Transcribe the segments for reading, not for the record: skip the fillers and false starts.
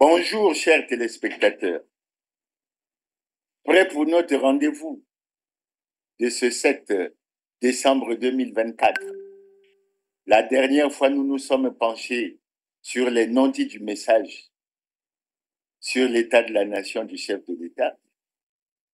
Bonjour, chers téléspectateurs. Prêt pour notre rendez-vous de ce 7 décembre 2024. La dernière fois, nous nous sommes penchés sur les non-dits du message sur l'état de la nation du chef de l'État.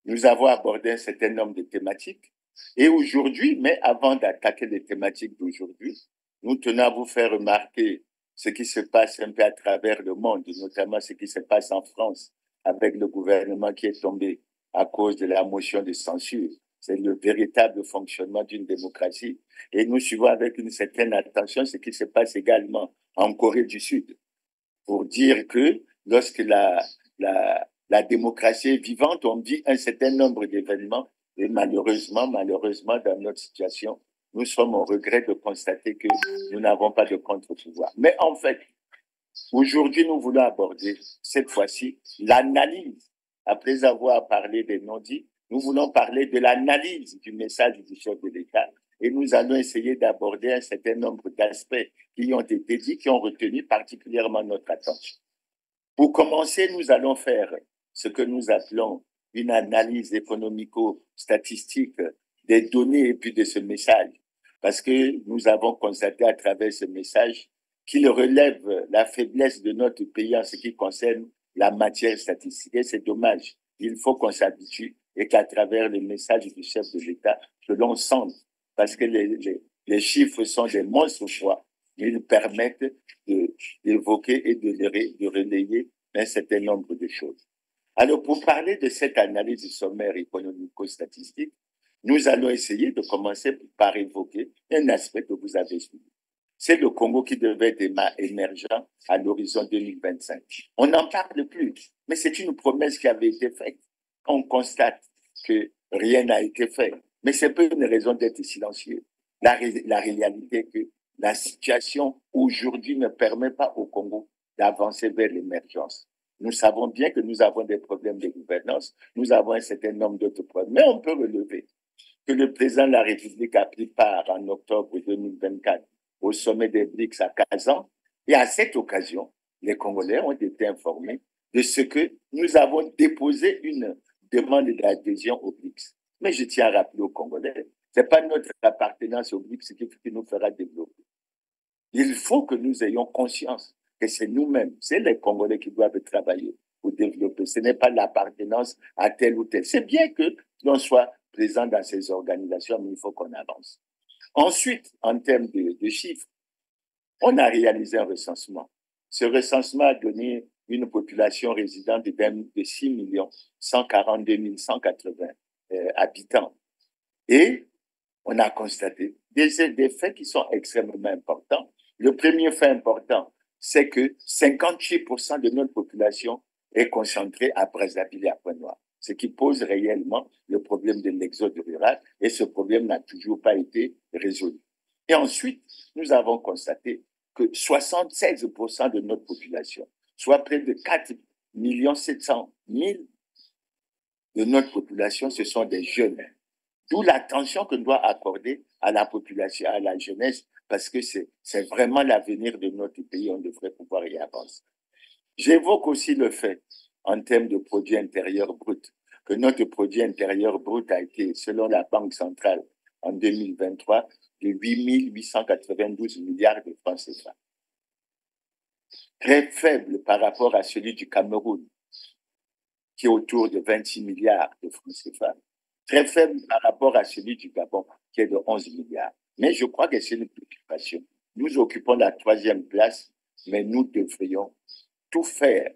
Nous avons abordé un certain nombre de thématiques. Et aujourd'hui, mais avant d'attaquer les thématiques d'aujourd'hui, nous tenons à vous faire remarquer ce qui se passe un peu à travers le monde, notamment ce qui se passe en France avec le gouvernement qui est tombé à cause de la motion de censure. C'est le véritable fonctionnement d'une démocratie. Et nous suivons avec une certaine attention ce qui se passe également en Corée du Sud, pour dire que lorsque la démocratie est vivante, on vit un certain nombre d'événements. Et malheureusement, dans notre situation, nous sommes au regret de constater que nous n'avons pas de contre-pouvoir. Mais en fait, aujourd'hui, nous voulons aborder cette fois-ci l'analyse. Après avoir parlé des non-dits, nous voulons parler de l'analyse du message du chef de l'État. Et nous allons essayer d'aborder un certain nombre d'aspects qui ont été dits, qui ont retenu particulièrement notre attention. Pour commencer, nous allons faire ce que nous appelons une analyse économico-statistique des données et puis de ce message. Parce que nous avons constaté à travers ce message qu'il relève la faiblesse de notre pays en ce qui concerne la matière statistique. Et c'est dommage. Il faut qu'on s'habitue et qu'à travers les messages du chef de l'État, que l'on sente, parce que les chiffres sont des monstres fois, ils permettent d'évoquer et de relayer un certain nombre de choses. Alors, pour parler de cette analyse sommaire économico-statistique, nous allons essayer de commencer par évoquer un aspect que vous avez suivi. C'est le Congo qui devait être émergent à l'horizon 2025. On n'en parle plus, mais c'est une promesse qui avait été faite. On constate que rien n'a été fait, mais c'est pas une raison d'être silencieux. La réalité est que la situation aujourd'hui ne permet pas au Congo d'avancer vers l'émergence. Nous savons bien que nous avons des problèmes de gouvernance, nous avons un certain nombre d'autres problèmes, mais on peut relever que le président de la République a pris part en octobre 2024 au sommet des BRICS à Kazan, et à cette occasion, les Congolais ont été informés de ce que nous avons déposé une demande d'adhésion aux BRICS. Mais je tiens à rappeler aux Congolais, ce n'est pas notre appartenance aux BRICS qui nous fera développer. Il faut que nous ayons conscience que c'est nous-mêmes, c'est les Congolais qui doivent travailler pour développer. Ce n'est pas l'appartenance à tel ou tel. C'est bien que l'on soit présent dans ces organisations, mais il faut qu'on avance. Ensuite, en termes de chiffres, on a réalisé un recensement. Ce recensement a donné une population résidente de 6 142 180 habitants. Et on a constaté des faits qui sont extrêmement importants. Le premier fait important, c'est que 58% de notre population est concentrée à Brazzaville et à Pointe-Noire, ce qui pose réellement le problème de l'exode rural, et ce problème n'a toujours pas été résolu. Et ensuite, nous avons constaté que 76% de notre population, soit près de 4 700 000 de notre population, ce sont des jeunes. D'où l'attention que l'on doit accorder à la population, à la jeunesse, parce que c'est vraiment l'avenir de notre pays, on devrait pouvoir y avancer. J'évoque aussi le fait, en termes de produit intérieur brut, que notre produit intérieur brut a été, selon la Banque centrale, en 2023, de 8 892 milliards de francs CFA. Très faible par rapport à celui du Cameroun, qui est autour de 26 milliards de francs CFA. Très faible par rapport à celui du Gabon, qui est de 11 milliards. Mais je crois que c'est une préoccupation. Nous occupons la 3e place, mais nous devrions tout faire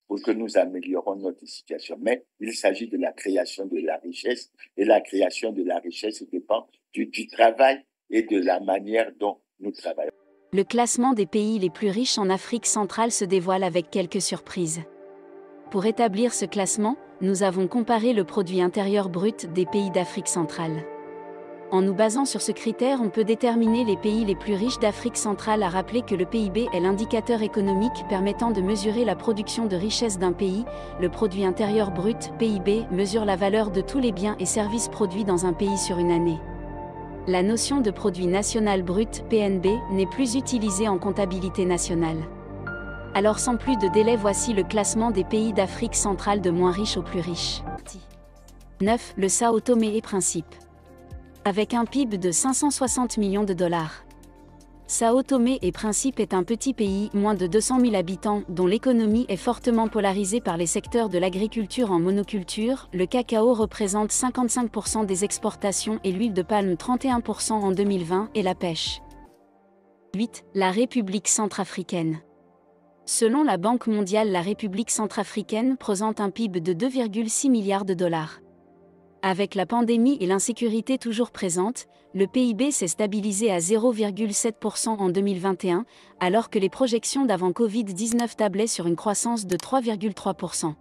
pour que nous améliorons notre situation. Mais il s'agit de la création de la richesse, et la création de la richesse dépend du travail et de la manière dont nous travaillons. Le classement des pays les plus riches en Afrique centrale se dévoile avec quelques surprises. Pour établir ce classement, nous avons comparé le produit intérieur brut des pays d'Afrique centrale. En nous basant sur ce critère, on peut déterminer les pays les plus riches d'Afrique centrale. À rappeler que le PIB est l'indicateur économique permettant de mesurer la production de richesse d'un pays. Le produit intérieur brut, PIB, mesure la valeur de tous les biens et services produits dans un pays sur une année. La notion de produit national brut, PNB, n'est plus utilisée en comptabilité nationale. Alors sans plus de délai, voici le classement des pays d'Afrique centrale de moins riches aux plus riches. 9. Le Sao Tomé et Principe. Avec un PIB de 560 millions de dollars. Sao Tomé et Principe est un petit pays, moins de 200 000 habitants, dont l'économie est fortement polarisée par les secteurs de l'agriculture en monoculture. Le cacao représente 55% des exportations et l'huile de palme 31% en 2020 et la pêche. 8. La République centrafricaine. Selon la Banque mondiale, la République centrafricaine présente un PIB de 2,6 milliards de dollars. Avec la pandémie et l'insécurité toujours présentes, le PIB s'est stabilisé à 0,7% en 2021, alors que les projections d'avant Covid-19 tablaient sur une croissance de 3,3%.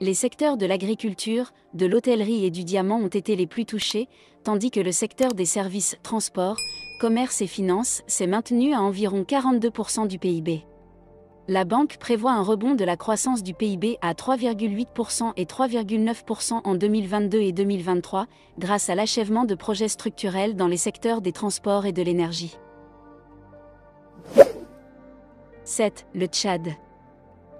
Les secteurs de l'agriculture, de l'hôtellerie et du diamant ont été les plus touchés, tandis que le secteur des services, transport, commerce et finances s'est maintenu à environ 42% du PIB. La banque prévoit un rebond de la croissance du PIB à 3,8% et 3,9% en 2022 et 2023, grâce à l'achèvement de projets structurels dans les secteurs des transports et de l'énergie. 7. Le Tchad.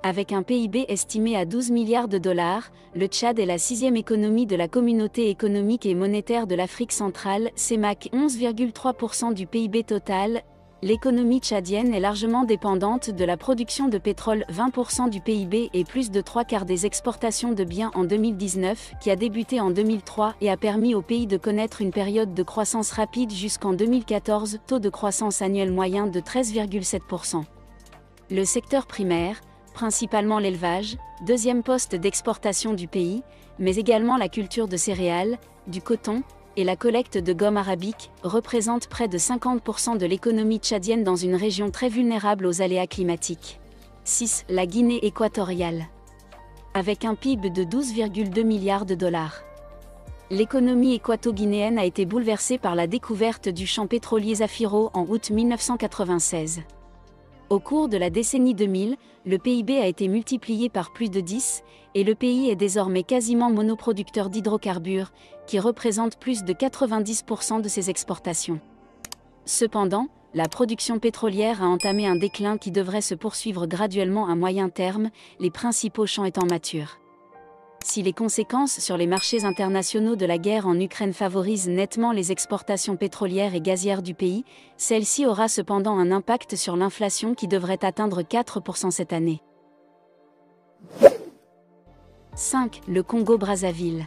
Avec un PIB estimé à 12 milliards de dollars, le Tchad est la 6e économie de la Communauté économique et monétaire de l'Afrique centrale, CEMAC, 11,3% du PIB total. L'économie tchadienne est largement dépendante de la production de pétrole, 20% du PIB et plus de 3/4 des exportations de biens en 2019, qui a débuté en 2003 et a permis au pays de connaître une période de croissance rapide jusqu'en 2014, taux de croissance annuel moyen de 13,7%. Le secteur primaire, principalement l'élevage, 2e poste d'exportation du pays, mais également la culture de céréales, du coton, et la collecte de gomme arabique, représente près de 50% de l'économie tchadienne dans une région très vulnérable aux aléas climatiques. 6. La Guinée équatoriale. Avec un PIB de 12,2 milliards de dollars. L'économie équato-guinéenne a été bouleversée par la découverte du champ pétrolier Zafiro en août 1996. Au cours de la décennie 2000, le PIB a été multiplié par plus de 10, et le pays est désormais quasiment monoproducteur d'hydrocarbures, qui représente plus de 90% de ses exportations. Cependant, la production pétrolière a entamé un déclin qui devrait se poursuivre graduellement à moyen terme, les principaux champs étant matures. Si les conséquences sur les marchés internationaux de la guerre en Ukraine favorisent nettement les exportations pétrolières et gazières du pays, celle-ci aura cependant un impact sur l'inflation qui devrait atteindre 4% cette année. 5. Le Congo-Brazzaville.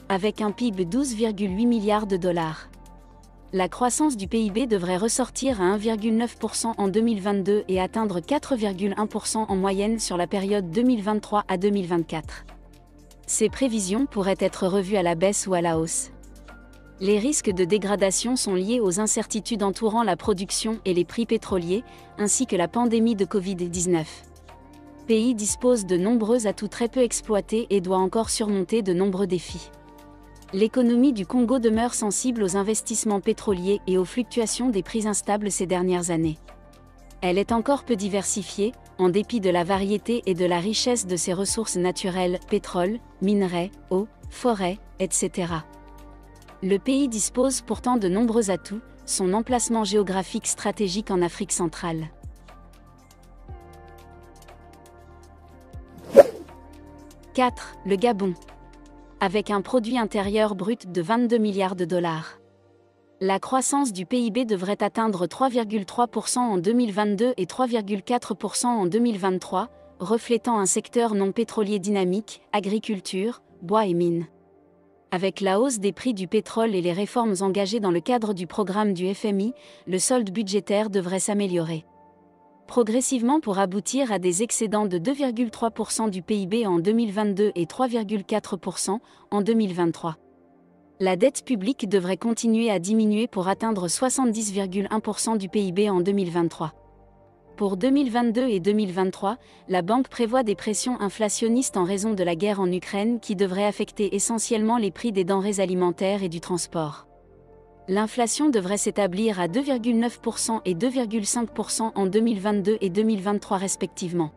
Avec un PIB de 12,8 milliards de dollars. La croissance du PIB devrait ressortir à 1,9% en 2022 et atteindre 4,1% en moyenne sur la période 2023 à 2024. Ces prévisions pourraient être revues à la baisse ou à la hausse. Les risques de dégradation sont liés aux incertitudes entourant la production et les prix pétroliers, ainsi que la pandémie de Covid-19. Le pays dispose de nombreux atouts très peu exploités et doit encore surmonter de nombreux défis. L'économie du Congo demeure sensible aux investissements pétroliers et aux fluctuations des prix instables ces dernières années. Elle est encore peu diversifiée, en dépit de la variété et de la richesse de ses ressources naturelles, pétrole, minerais, eau, forêts, etc. Le pays dispose pourtant de nombreux atouts, son emplacement géographique stratégique en Afrique centrale. 4. Le Gabon. Avec un produit intérieur brut de 22 milliards de dollars. La croissance du PIB devrait atteindre 3,3% en 2022 et 3,4% en 2023, reflétant un secteur non pétrolier dynamique, agriculture, bois et mines. Avec la hausse des prix du pétrole et les réformes engagées dans le cadre du programme du FMI, le solde budgétaire devrait s'améliorer progressivement pour aboutir à des excédents de 2,3% du PIB en 2022 et 3,4% en 2023. La dette publique devrait continuer à diminuer pour atteindre 70,1% du PIB en 2023. Pour 2022 et 2023, la banque prévoit des pressions inflationnistes en raison de la guerre en Ukraine qui devraient affecter essentiellement les prix des denrées alimentaires et du transport. L'inflation devrait s'établir à 2,9% et 2,5% en 2022 et 2023 respectivement.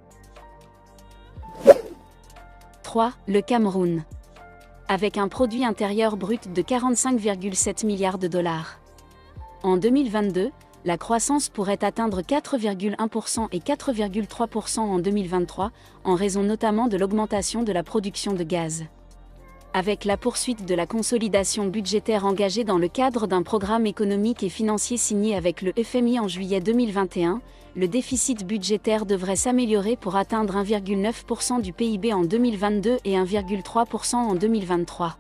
3. Le Cameroun. Avec un produit intérieur brut de 45,7 milliards de dollars. En 2022, la croissance pourrait atteindre 4,1% et 4,3% en 2023, en raison notamment de l'augmentation de la production de gaz. Avec la poursuite de la consolidation budgétaire engagée dans le cadre d'un programme économique et financier signé avec le FMI en juillet 2021, le déficit budgétaire devrait s'améliorer pour atteindre 1,9% du PIB en 2022 et 1,3% en 2023.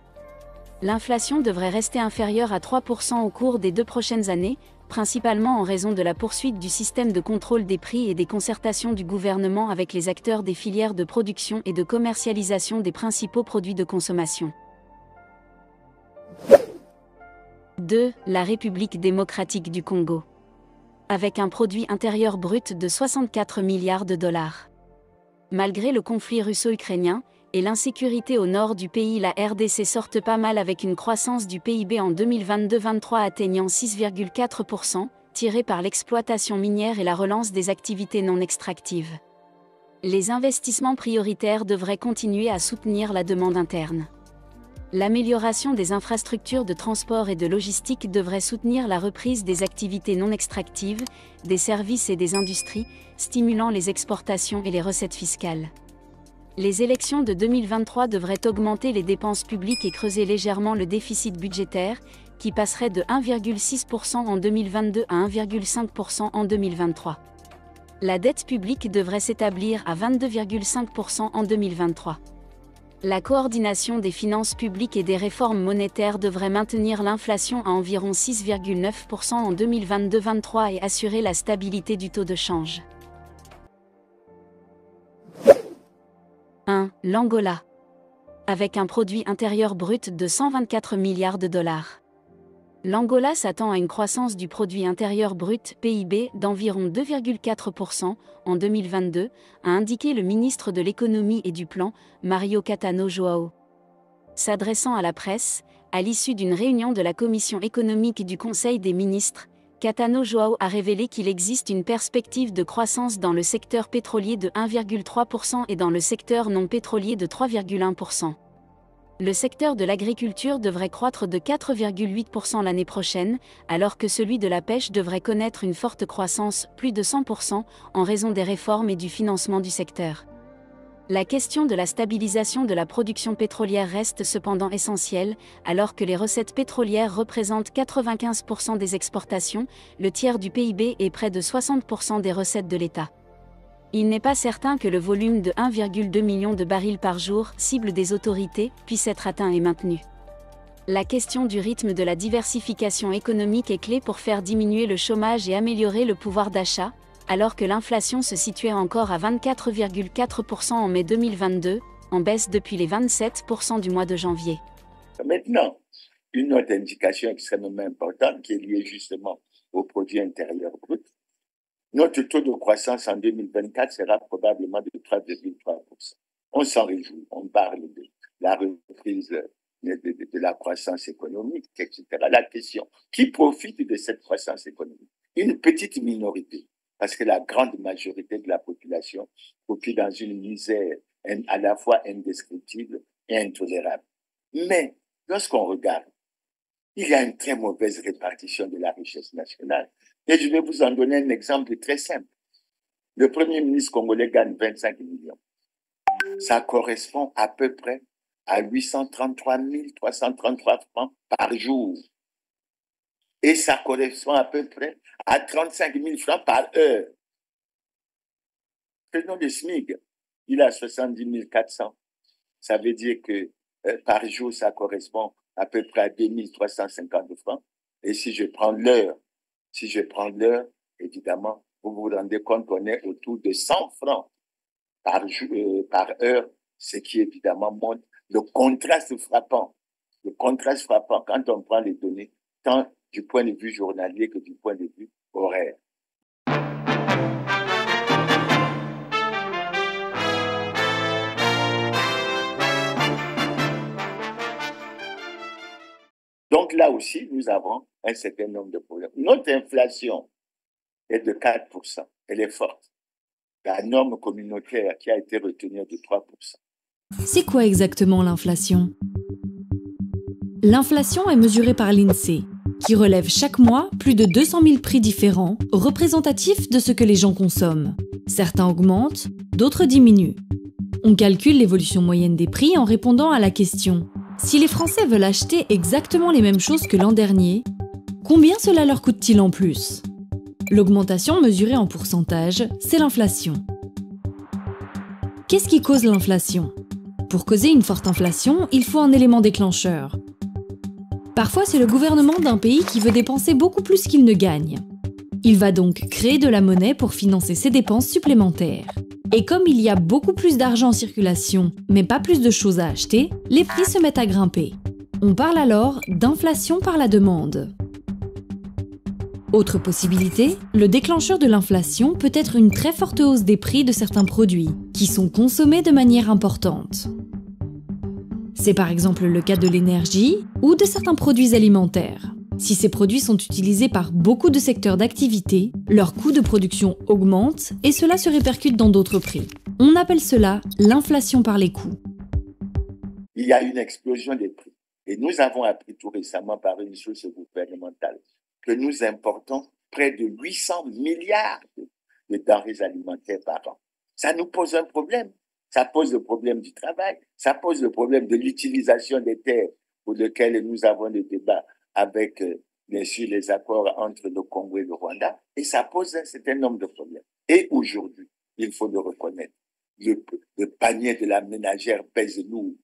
L'inflation devrait rester inférieure à 3% au cours des 2 prochaines années, principalement en raison de la poursuite du système de contrôle des prix et des concertations du gouvernement avec les acteurs des filières de production et de commercialisation des principaux produits de consommation. 2. La République démocratique du Congo. Avec un produit intérieur brut de 64 milliards de dollars. Malgré le conflit russo-ukrainien et l'insécurité au nord du pays, la RDC sortent pas mal avec une croissance du PIB en 2022-23 atteignant 6,4%, tirée par l'exploitation minière et la relance des activités non extractives. Les investissements prioritaires devraient continuer à soutenir la demande interne. L'amélioration des infrastructures de transport et de logistique devrait soutenir la reprise des activités non extractives, des services et des industries, stimulant les exportations et les recettes fiscales. Les élections de 2023 devraient augmenter les dépenses publiques et creuser légèrement le déficit budgétaire, qui passerait de 1,6% en 2022 à 1,5% en 2023. La dette publique devrait s'établir à 22,5% en 2023. La coordination des finances publiques et des réformes monétaires devrait maintenir l'inflation à environ 6,9% en 2022-23 et assurer la stabilité du taux de change. 1. L'Angola. Avec un produit intérieur brut de 124 milliards de dollars. L'Angola s'attend à une croissance du produit intérieur brut (PIB) d'environ 2,4% en 2022, a indiqué le ministre de l'Économie et du Plan, Mario Caetano João. S'adressant à la presse, à l'issue d'une réunion de la Commission économique du Conseil des ministres, Caetano João a révélé qu'il existe une perspective de croissance dans le secteur pétrolier de 1,3% et dans le secteur non pétrolier de 3,1%. Le secteur de l'agriculture devrait croître de 4,8% l'année prochaine, alors que celui de la pêche devrait connaître une forte croissance, plus de 100%, en raison des réformes et du financement du secteur. La question de la stabilisation de la production pétrolière reste cependant essentielle, alors que les recettes pétrolières représentent 95% des exportations, le tiers du PIB et près de 60% des recettes de l'État. Il n'est pas certain que le volume de 1,2 million de barils par jour, cible des autorités, puisse être atteint et maintenu. La question du rythme de la diversification économique est clé pour faire diminuer le chômage et améliorer le pouvoir d'achat, alors que l'inflation se situait encore à 24,4% en mai 2022, en baisse depuis les 27% du mois de janvier. Maintenant, une autre indication extrêmement importante qui est liée justement au produit intérieur brut. Notre taux de croissance en 2024 sera probablement de 3,3%. On s'en réjouit, on parle de la reprise de la croissance économique, etc. La question, qui profite de cette croissance économique? Une petite minorité, parce que la grande majorité de la population vit dans une misère à la fois indescriptible et intolérable. Mais lorsqu'on regarde, il y a une très mauvaise répartition de la richesse nationale. Et je vais vous en donner un exemple très simple. Le Premier ministre congolais gagne 25 millions. Ça correspond à peu près à 833 333 francs par jour. Et ça correspond à peu près à 35 000 francs par heure. Prenons le SMIC, il a 70 400. Ça veut dire que par jour, ça correspond à peu près à 2 350 francs. Et si je prends l'heure, évidemment, vous vous rendez compte qu'on est autour de 100 francs par heure, ce qui évidemment montre le contraste frappant. Le contraste frappant quand on prend les données, tant du point de vue journalier que du point de vue horaire. Donc là aussi, nous avons un certain nombre de problèmes. Notre inflation est de 4%. Elle est forte. La norme communautaire qui a été retenue est de 3%. C'est quoi exactement l'inflation ? L'inflation est mesurée par l'INSEE, qui relève chaque mois plus de 200 000 prix différents, représentatifs de ce que les gens consomment. Certains augmentent, d'autres diminuent. On calcule l'évolution moyenne des prix en répondant à la question « Si les Français veulent acheter exactement les mêmes choses que l'an dernier, combien cela leur coûte-t-il en plus ?» L'augmentation mesurée en pourcentage, c'est l'inflation. Qu'est-ce qui cause l'inflation ? Pour causer une forte inflation, il faut un élément déclencheur. Parfois, c'est le gouvernement d'un pays qui veut dépenser beaucoup plus qu'il ne gagne. Il va donc créer de la monnaie pour financer ses dépenses supplémentaires. Et comme il y a beaucoup plus d'argent en circulation, mais pas plus de choses à acheter, les prix se mettent à grimper. On parle alors d'inflation par la demande. Autre possibilité, le déclencheur de l'inflation peut être une très forte hausse des prix de certains produits, qui sont consommés de manière importante. C'est par exemple le cas de l'énergie ou de certains produits alimentaires. Si ces produits sont utilisés par beaucoup de secteurs d'activité, leur coût de production augmente et cela se répercute dans d'autres prix. On appelle cela l'inflation par les coûts. Il y a une explosion des prix. Et nous avons appris tout récemment par une source gouvernementale que nous importons près de 800 milliards de denrées alimentaires par an. Ça nous pose un problème. Ça pose le problème du travail, ça pose le problème de l'utilisation des terres pour lequel nous avons des débats avec, bien sûr, les accords entre le Congo et le Rwanda, et ça pose un certain nombre de problèmes. Et aujourd'hui, il faut le reconnaître, le panier de la ménagère pèse lourd,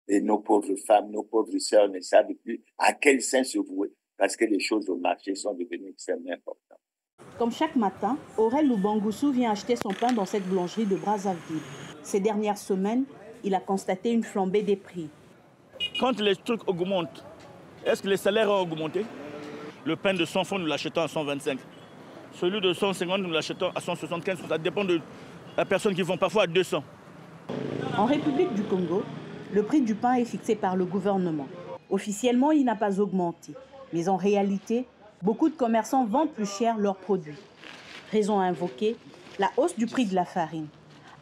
et nos pauvres femmes, nos pauvres sœurs ne savent plus à quel sein se vouer, parce que les choses au marché sont devenues extrêmement importantes. Comme chaque matin, Aurel Lubangussou vient acheter son pain dans cette boulangerie de Brazzaville. Ces dernières semaines, il a constaté une flambée des prix. Quand les trucs augmentent, est-ce que les salaires ont augmenté? Le pain de 100 francs, nous l'achetons à 125. Celui de 150, nous l'achetons à 175. Ça dépend de la personne qui vend parfois à 200. En République du Congo, le prix du pain est fixé par le gouvernement. Officiellement, il n'a pas augmenté. Mais en réalité, beaucoup de commerçants vendent plus cher leurs produits. Raison invoquée, la hausse du prix de la farine.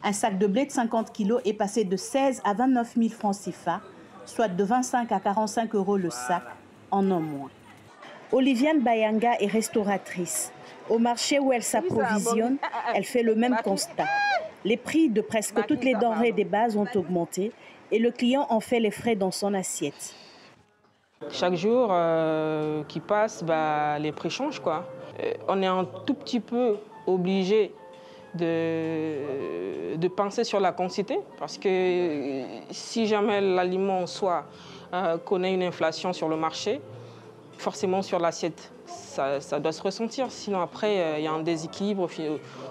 Un sac de blé de 50 kg est passé de 16 à 29 000 francs CFA, soit de 25 à 45 € le sac, en un mois. Oliviane Bayanga est restauratrice. Au marché où elle s'approvisionne, elle fait le même constat. Les prix de presque toutes les denrées des bases ont augmenté et le client en fait les frais dans son assiette. Chaque jour qui passe, les prix changent, quoi. On est un tout petit peu obligé de penser sur la quantité, parce que si jamais l'aliment soit connaît une inflation sur le marché, forcément sur l'assiette, ça doit se ressentir. Sinon après, il y a un déséquilibre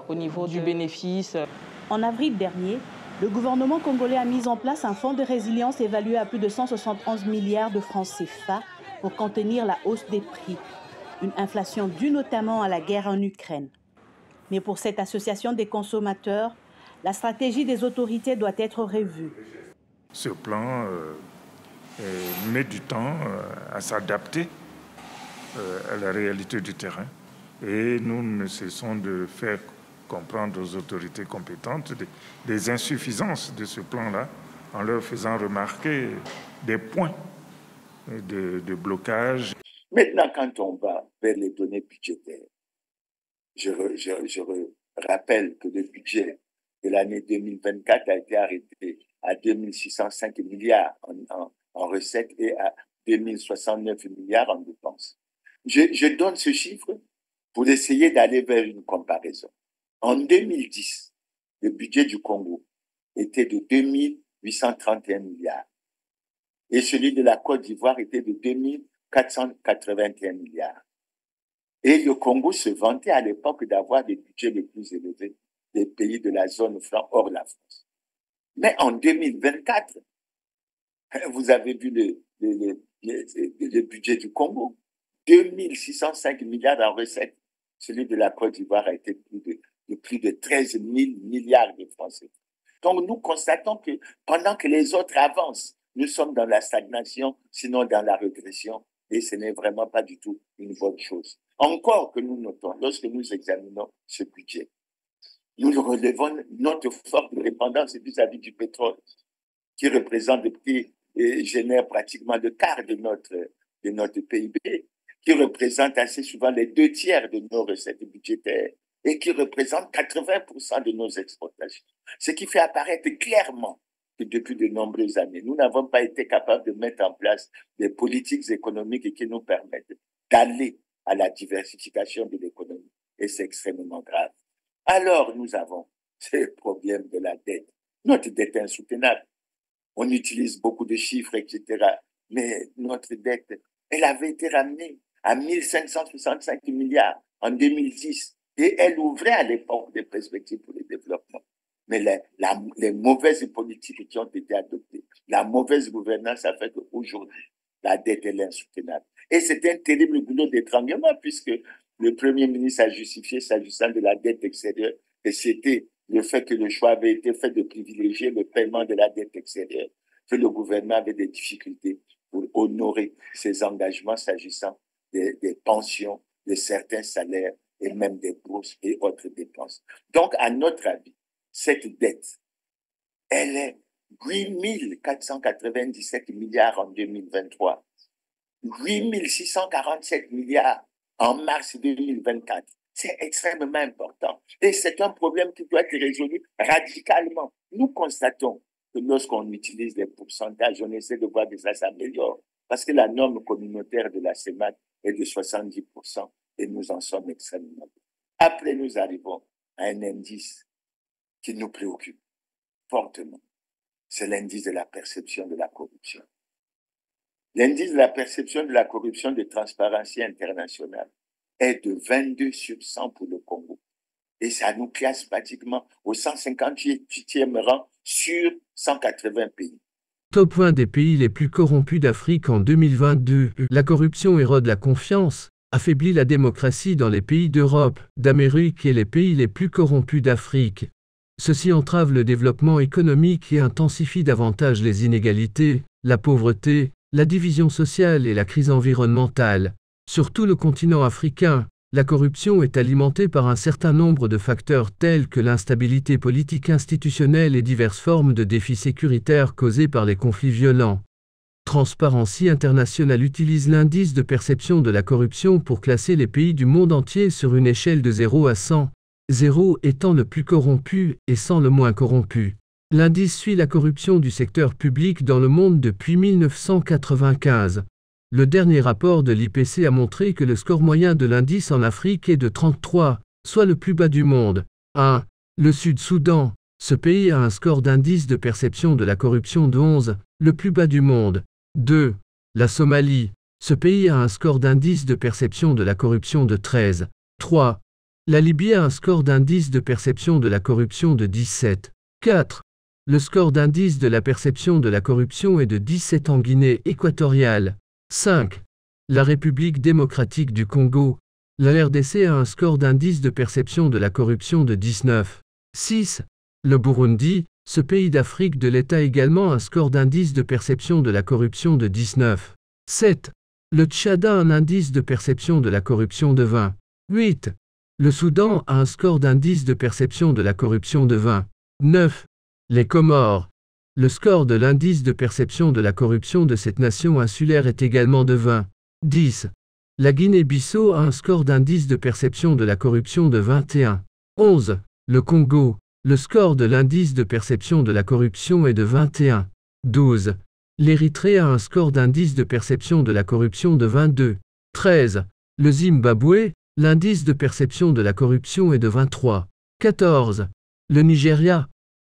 au niveau du bénéfice. En avril dernier, le gouvernement congolais a mis en place un fonds de résilience évalué à plus de 171 milliards de francs CFA pour contenir la hausse des prix. Une inflation due notamment à la guerre en Ukraine. Mais pour cette association des consommateurs, la stratégie des autorités doit être revue. Ce plan met du temps à s'adapter à la réalité du terrain. Et nous ne cessons de faire comprendre aux autorités compétentes des insuffisances de ce plan-là, en leur faisant remarquer des points de blocage. Maintenant, quand on va vers les données budgétaires, je rappelle que le budget de l'année 2024 a été arrêté à 2605 milliards en recettes et à 2069 milliards en dépenses. Je donne ce chiffre pour essayer d'aller vers une comparaison. En 2010, le budget du Congo était de 2831 milliards et celui de la Côte d'Ivoire était de 2481 milliards. Et le Congo se vantait à l'époque d'avoir des budgets les plus élevés des pays de la zone franc hors la France. Mais en 2024, vous avez vu le budget du Congo, 2605 milliards en recettes. Celui de la Côte d'Ivoire a été de plus de 13 000 milliards de francs CFA. Donc nous constatons que pendant que les autres avancent, nous sommes dans la stagnation, sinon dans la régression, et ce n'est vraiment pas du tout une bonne chose. Encore que nous notons, lorsque nous examinons ce budget, nous relevons notre forte dépendance vis-à-vis du pétrole, qui représente qui génère pratiquement le quart de notre PIB. qui représente assez souvent les 2 tiers de nos recettes budgétaires et qui représente 80% de nos exportations. Ce qui fait apparaître clairement que depuis de nombreuses années, nous n'avons pas été capables de mettre en place des politiques économiques qui nous permettent d'aller à la diversification de l'économie. Et c'est extrêmement grave. Alors, nous avons ce problème de la dette. Notre dette est insoutenable. On utilise beaucoup de chiffres, etc. Mais notre dette, elle avait été ramenée à 1565 milliards en 2010. Et elle ouvrait à l'époque des perspectives pour le développement. Mais les mauvaises politiques qui ont été adoptées, la mauvaise gouvernance a fait qu'aujourd'hui, la dette est insoutenable. Et c'est un terrible boulot d'étranglement puisque le Premier ministre a justifié, s'agissant de la dette extérieure, que c'était le fait que le choix avait été fait de privilégier le paiement de la dette extérieure, que le gouvernement avait des difficultés pour honorer ses engagements s'agissant des pensions, de certains salaires et même des bourses et autres dépenses. Donc, à notre avis, cette dette, elle est 8 497 milliards en 2023, 8 647 milliards en mars 2024. C'est extrêmement important. Et c'est un problème qui doit être résolu radicalement. Nous constatons que lorsqu'on utilise les pourcentages, on essaie de voir que ça s'améliore. Parce que la norme communautaire de la CEMAC est de 70% et nous en sommes extrêmement. Après, nous arrivons à un indice qui nous préoccupe fortement. C'est l'indice de la perception de la corruption. L'indice de la perception de la corruption de Transparency International est de 22 sur 100 pour le Congo. Et ça nous classe pratiquement au 158e rang sur 180 pays. Top 20 des pays les plus corrompus d'Afrique en 2022. La corruption érode la confiance, affaiblit la démocratie dans les pays d'Europe, d'Amérique et les pays les plus corrompus d'Afrique. Ceci entrave le développement économique et intensifie davantage les inégalités, la pauvreté, la division sociale et la crise environnementale. Sur tout le continent africain, la corruption est alimentée par un certain nombre de facteurs tels que l'instabilité politique institutionnelle et diverses formes de défis sécuritaires causés par les conflits violents. Transparency International utilise l'indice de perception de la corruption pour classer les pays du monde entier sur une échelle de 0 à 100, 0 étant le plus corrompu et 100 le moins corrompu. L'indice suit la corruption du secteur public dans le monde depuis 1995. Le dernier rapport de l'IPC a montré que le score moyen de l'indice en Afrique est de 33, soit le plus bas du monde. 1. Le Sud-Soudan. Ce pays a un score d'indice de perception de la corruption de 11, le plus bas du monde. 2. La Somalie. Ce pays a un score d'indice de perception de la corruption de 13. 3. La Libye a un score d'indice de perception de la corruption de 17. 4. Le score d'indice de la perception de la corruption est de 17 en Guinée équatoriale. 5. La République démocratique du Congo. La RDC a un score d'indice de perception de la corruption de 19. 6. Le Burundi, ce pays d'Afrique de l'Est a également un score d'indice de perception de la corruption de 19. 7. Le Tchad a un indice de perception de la corruption de 20. 8. Le Soudan a un score d'indice de perception de la corruption de 20. 9. Les Comores. Le score de l'indice de perception de la corruption de cette nation insulaire est également de 20. 10. La Guinée-Bissau a un score d'indice de perception de la corruption de 21. 11. Le Congo. Le score de l'indice de perception de la corruption est de 21. 12. L'Érythrée a un score d'indice de perception de la corruption de 22. 13. Le Zimbabwe, l'indice de perception de la corruption est de 23. 14. Le Nigeria.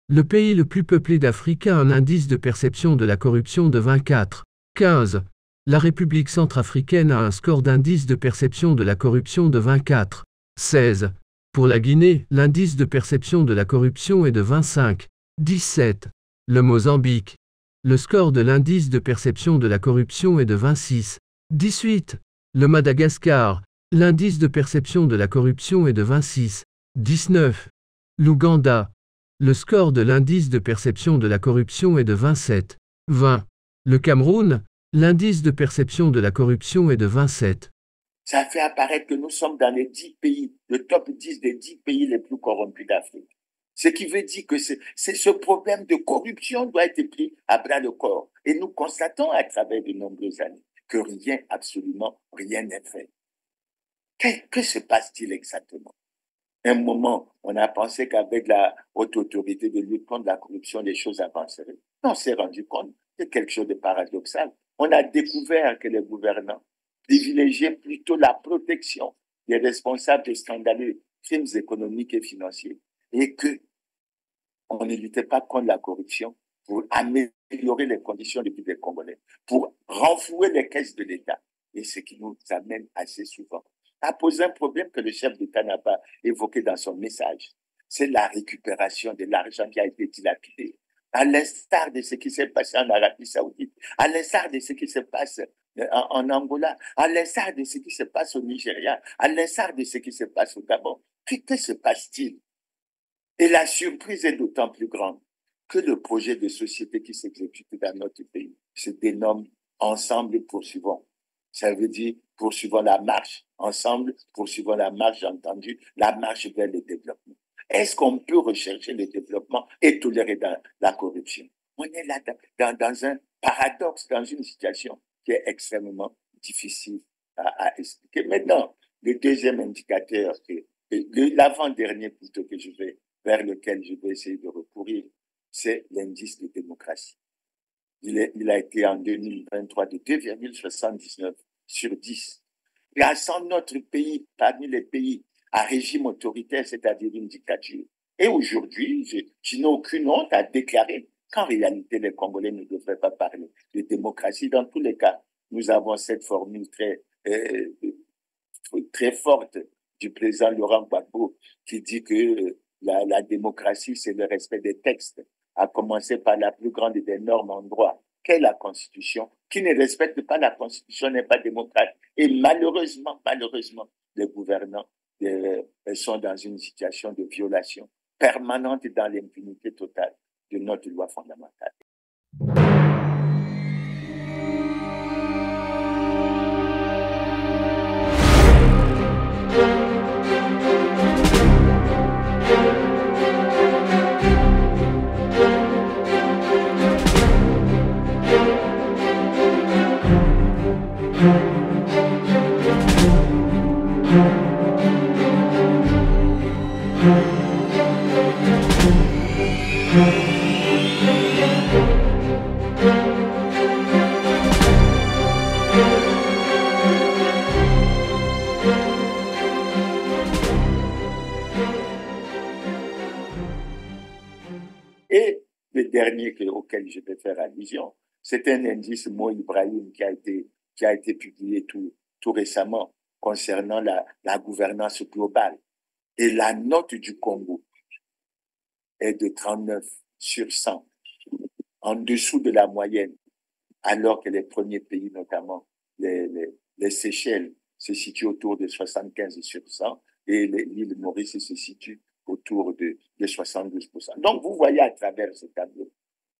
Le pays le plus peuplé d'Afrique a un indice de perception de la corruption de 24. 15. La République centrafricaine a un score d'indice de perception de la corruption de 24. 16. Pour la Guinée, l'indice de perception de la corruption est de 25. 17. Le Mozambique. Le score de l'indice de perception de la corruption est de 26. 18. Le Madagascar. L'indice de perception de la corruption est de 26. 19. L'Ouganda. Le score de l'indice de perception de la corruption est de 27. 20. Le Cameroun. L'indice de perception de la corruption est de 27. Ça fait apparaître que nous sommes dans les 10 pays, le top 10 des 10 pays les plus corrompus d'Afrique. Ce qui veut dire que ce problème de corruption doit être pris à bras le corps. Et nous constatons à travers de nombreuses années que rien, absolument rien n'est fait. Que se passe-t-il exactement? À un moment, on a pensé qu'avec la haute autorité de lutte contre la corruption, les choses avanceraient. On s'est rendu compte de quelque chose de paradoxal. On a découvert que les gouvernants privilégiaient plutôt la protection des responsables de scandaleux crimes économiques et financiers et qu'on ne luttait pas contre la corruption pour améliorer les conditions de vie des Congolais, pour renflouer les caisses de l'État. Et ce qui nous amène assez souvent à poser un problème que le chef d'État n'a pas évoqué dans son message. C'est la récupération de l'argent qui a été dilapidé, à l'instar de ce qui s'est passé en Arabie Saoudite, à l'instar de ce qui se passe en Angola, à l'instar de ce qui se passe au Nigeria, à l'instar de ce qui se passe au Gabon. Que se passe-t-il? Et la surprise est d'autant plus grande que le projet de société qui s'exécute dans notre pays se dénomme Ensemble poursuivons. Ça veut dire poursuivons la marche. Ensemble, poursuivons la marche, j'ai entendu, la marche vers le développement. Est-ce qu'on peut rechercher le développement et tolérer la corruption? On est là dans un paradoxe, dans une situation qui est extrêmement difficile à expliquer. Maintenant, le deuxième indicateur, l'avant-dernier plutôt vers lequel je vais essayer de recourir, c'est l'indice de démocratie. Il a été en 2023 de 2,79 sur 10. Plaçant notre pays parmi les pays à régime autoritaire, c'est-à-dire une dictature. Et aujourd'hui, je n'ai aucune honte à déclarer qu'en réalité, les Congolais ne devraient pas parler de démocratie. Dans tous les cas, nous avons cette formule très forte du président Laurent Gbagbo qui dit que la démocratie, c'est le respect des textes, à commencer par la plus grande des normes en droit, qu'est la Constitution. Qui ne respecte pas la Constitution n'est pas démocrate. Et malheureusement, les gouvernants sont dans une situation de violation permanente et dans l'impunité totale de notre loi fondamentale. Et le dernier auquel je vais faire allusion, c'est un indice Mo Ibrahim qui a été publié tout récemment concernant la gouvernance globale. Et la note du Congo est de 39 sur 100, en dessous de la moyenne, alors que les premiers pays, notamment les Seychelles, se situent autour de 75 sur 100 et l'île Maurice se situe autour de 72%. Donc, vous voyez à travers ce tableau,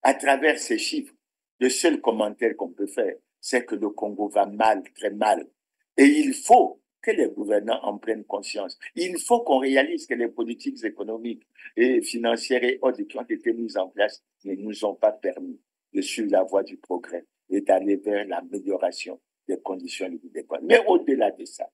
à travers ces chiffres, le seul commentaire qu'on peut faire, c'est que le Congo va mal, très mal. Et il faut que les gouvernants en prennent conscience. Il faut qu'on réalise que les politiques économiques et financières et autres qui ont été mises en place ne nous ont pas permis de suivre la voie du progrès et d'aller vers l'amélioration des conditions de vie des Congolais. Mais au-delà de ça,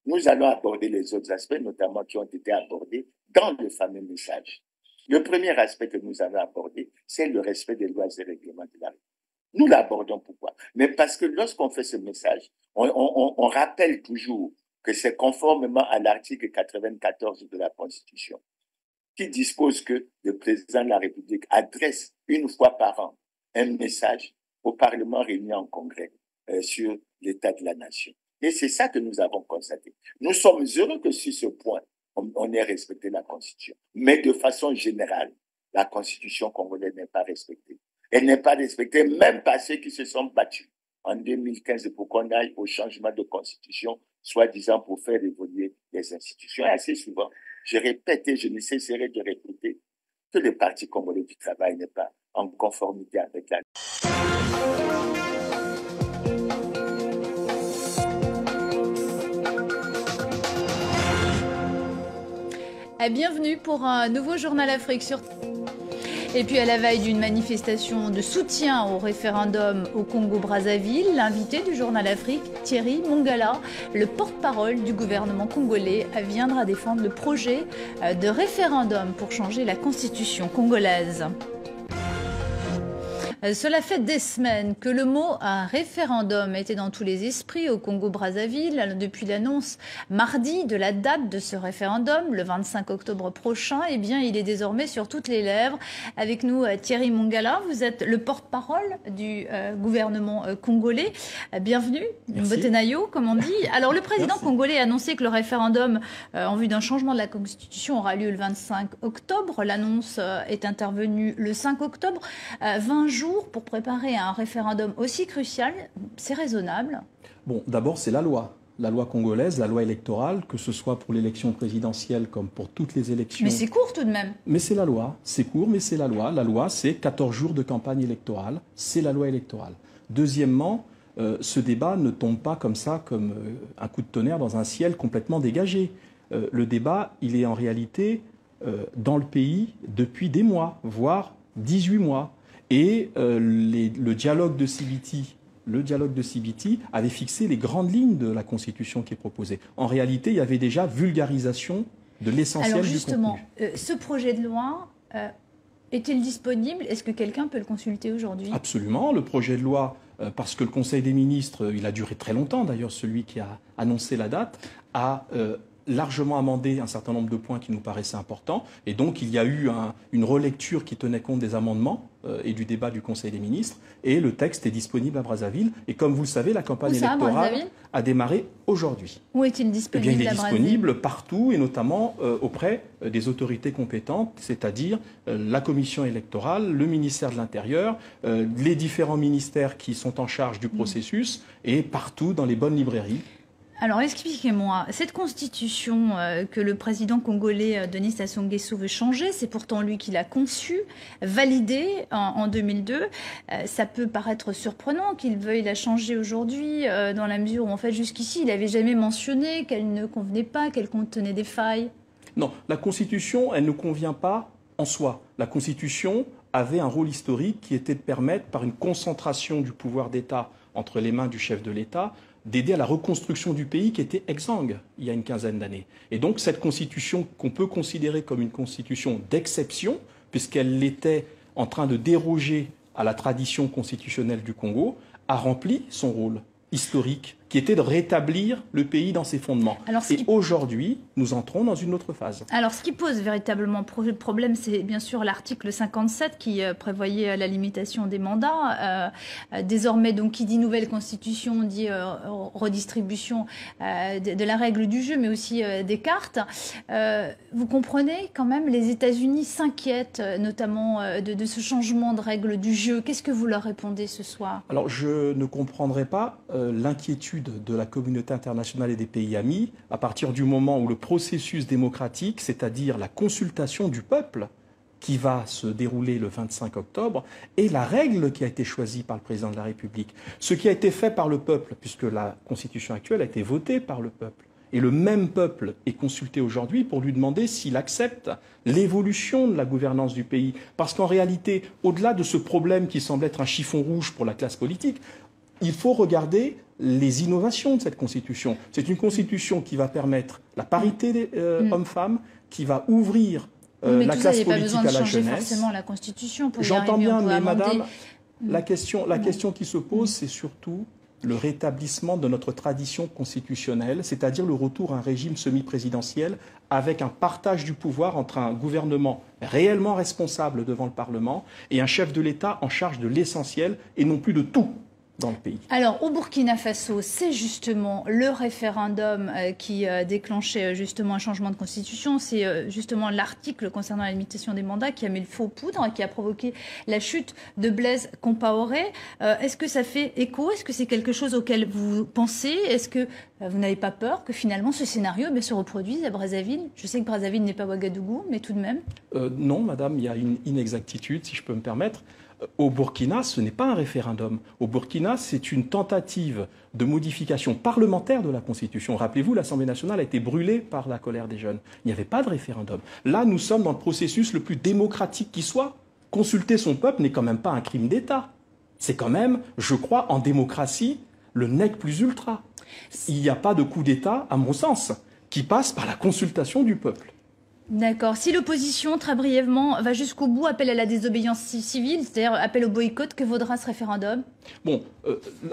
nous allons aborder les autres aspects, notamment qui ont été abordés dans le fameux message. Le premier aspect que nous allons aborder, c'est le respect des lois et règlements de la République. Nous l'abordons pourquoi? Mais parce que lorsqu'on fait ce message, on rappelle toujours que c'est conformément à l'article 94 de la Constitution qui dispose que le président de la République adresse une fois par an un message au Parlement réuni en congrès sur l'état de la nation. Et c'est ça que nous avons constaté. Nous sommes heureux que sur ce point, on ait respecté la Constitution. Mais de façon générale, la Constitution congolaise n'est pas respectée. Elle n'est pas respectée même par ceux qui se sont battus en 2015 pour qu'on aille au changement de Constitution, soi-disant pour faire évoluer les institutions. Et assez souvent, je répète et je ne cesserai de répéter que le Parti congolais du travail n'est pas en conformité avec la... Bienvenue pour un nouveau Journal Afrique sur... Et puis à la veille d'une manifestation de soutien au référendum au Congo-Brazzaville, l'invité du journal Afrique, Thierry Mongala, le porte-parole du gouvernement congolais, viendra défendre le projet de référendum pour changer la constitution congolaise. Cela fait des semaines que le mot un référendum était dans tous les esprits au Congo-Brazzaville. Depuis l'annonce mardi de la date de ce référendum, le 25 octobre prochain, eh bien, il est désormais sur toutes les lèvres. Avec nous, Thierry Mongala, vous êtes le porte-parole du gouvernement congolais. Bienvenue, Mbotenayo, comme on dit. Alors, le président congolais a annoncé que le référendum en vue d'un changement de la Constitution aura lieu le 25 octobre. L'annonce est intervenue le 5 octobre. 20 jours pour préparer un référendum aussi crucial, c'est raisonnable? Bon, d'abord, c'est la loi congolaise, la loi électorale, que ce soit pour l'élection présidentielle comme pour toutes les élections. Mais c'est court tout de même. Mais c'est la loi, c'est court, mais c'est la loi. La loi, c'est 14 jours de campagne électorale, c'est la loi électorale. Deuxièmement, ce débat ne tombe pas comme ça, comme un coup de tonnerre dans un ciel complètement dégagé. Le débat, il est en réalité dans le pays depuis des mois, voire 18 mois. Et le dialogue de Sibiti avait fixé les grandes lignes de la Constitution qui est proposée. En réalité, il y avait déjà vulgarisation de l'essentiel du contenu. Alors justement, ce projet de loi est-il disponible? Est-ce que quelqu'un peut le consulter aujourd'hui? Absolument. Le projet de loi, parce que le Conseil des ministres, il a duré très longtemps d'ailleurs, celui qui a annoncé la date, a largement amendé un certain nombre de points qui nous paraissaient importants. Et donc, il y a eu une relecture qui tenait compte des amendements et du débat du Conseil des ministres. Et le texte est disponible à Brazzaville. Et comme vous le savez, la campagne électorale a démarré aujourd'hui. Où est-il disponible? Eh bien, il est disponible partout et notamment auprès des autorités compétentes, c'est-à-dire la commission électorale, le ministère de l'Intérieur, les différents ministères qui sont en charge du processus et partout dans les bonnes librairies. Alors expliquez-moi, cette constitution que le président congolais Denis Sassou Nguesso veut changer, c'est pourtant lui qui l'a conçue, validée en 2002. Ça peut paraître surprenant qu'il veuille la changer aujourd'hui, dans la mesure où en fait jusqu'ici il n'avait jamais mentionné qu'elle ne convenait pas, qu'elle contenait des failles. Non, la constitution, elle ne convient pas en soi. La constitution avait un rôle historique qui était de permettre, par une concentration du pouvoir d'État entre les mains du chef de l'État, d'aider à la reconstruction du pays qui était exsangue il y a une quinzaine d'années. Et donc cette constitution qu'on peut considérer comme une constitution d'exception, puisqu'elle était en train de déroger à la tradition constitutionnelle du Congo, a rempli son rôle historique, qui était de rétablir le pays dans ses fondements. Et aujourd'hui, nous entrons dans une autre phase. Alors, ce qui pose véritablement problème, c'est bien sûr l'article 57 qui prévoyait la limitation des mandats. Désormais, donc, qui dit nouvelle constitution, dit redistribution de la règle du jeu, mais aussi des cartes. Vous comprenez quand même, les États-Unis s'inquiètent notamment de ce changement de règle du jeu. Qu'est-ce que vous leur répondez ce soir? Alors, je ne comprendrai pas l'inquiétude de la communauté internationale et des pays amis à partir du moment où le processus démocratique, c'est-à-dire la consultation du peuple qui va se dérouler le 25 octobre, est la règle qui a été choisie par le président de la République. Ce qui a été fait par le peuple, puisque la constitution actuelle a été votée par le peuple. Et le même peuple est consulté aujourd'hui pour lui demander s'il accepte l'évolution de la gouvernance du pays. Parce qu'en réalité, au-delà de ce problème qui semble être un chiffon rouge pour la classe politique, il faut regarder les innovations de cette constitution. C'est une constitution qui va permettre la parité hommes-femmes, qui va ouvrir la classe politique à la jeunesse. Mais tout ça, il n'y a pas besoin de changer forcément la constitution pour y J'entends arriver, bien, mais madame, la question qui se pose, c'est surtout le rétablissement de notre tradition constitutionnelle, c'est-à-dire le retour à un régime semi-présidentiel avec un partage du pouvoir entre un gouvernement réellement responsable devant le Parlement et un chef de l'État en charge de l'essentiel et non plus de tout dans le pays. Alors, au Burkina Faso, c'est justement le référendum qui déclenchait justement un changement de constitution. C'est justement l'article concernant la limitation des mandats qui a mis le feu aux poudres et qui a provoqué la chute de Blaise Compaoré. Est-ce que ça fait écho? Est-ce que c'est quelque chose auquel vous pensez? Est-ce que vous n'avez pas peur que finalement ce scénario se reproduise à Brazzaville? Je sais que Brazzaville n'est pas Ouagadougou, mais tout de même. Non, madame, il y a une inexactitude, si je peux me permettre. Au Burkina, ce n'est pas un référendum. Au Burkina, c'est une tentative de modification parlementaire de la Constitution. Rappelez-vous, l'Assemblée nationale a été brûlée par la colère des jeunes. Il n'y avait pas de référendum. Là, nous sommes dans le processus le plus démocratique qui soit, Consulter son peuple n'est quand même pas un crime d'État. C'est quand même, je crois, en démocratie, le nec plus ultra. Il n'y a pas de coup d'État, à mon sens, qui passe par la consultation du peuple. D'accord. Si l'opposition, très brièvement, va jusqu'au bout, appelle à la désobéissance civile, c'est-à-dire appelle au boycott, que vaudra ce référendum? Bon,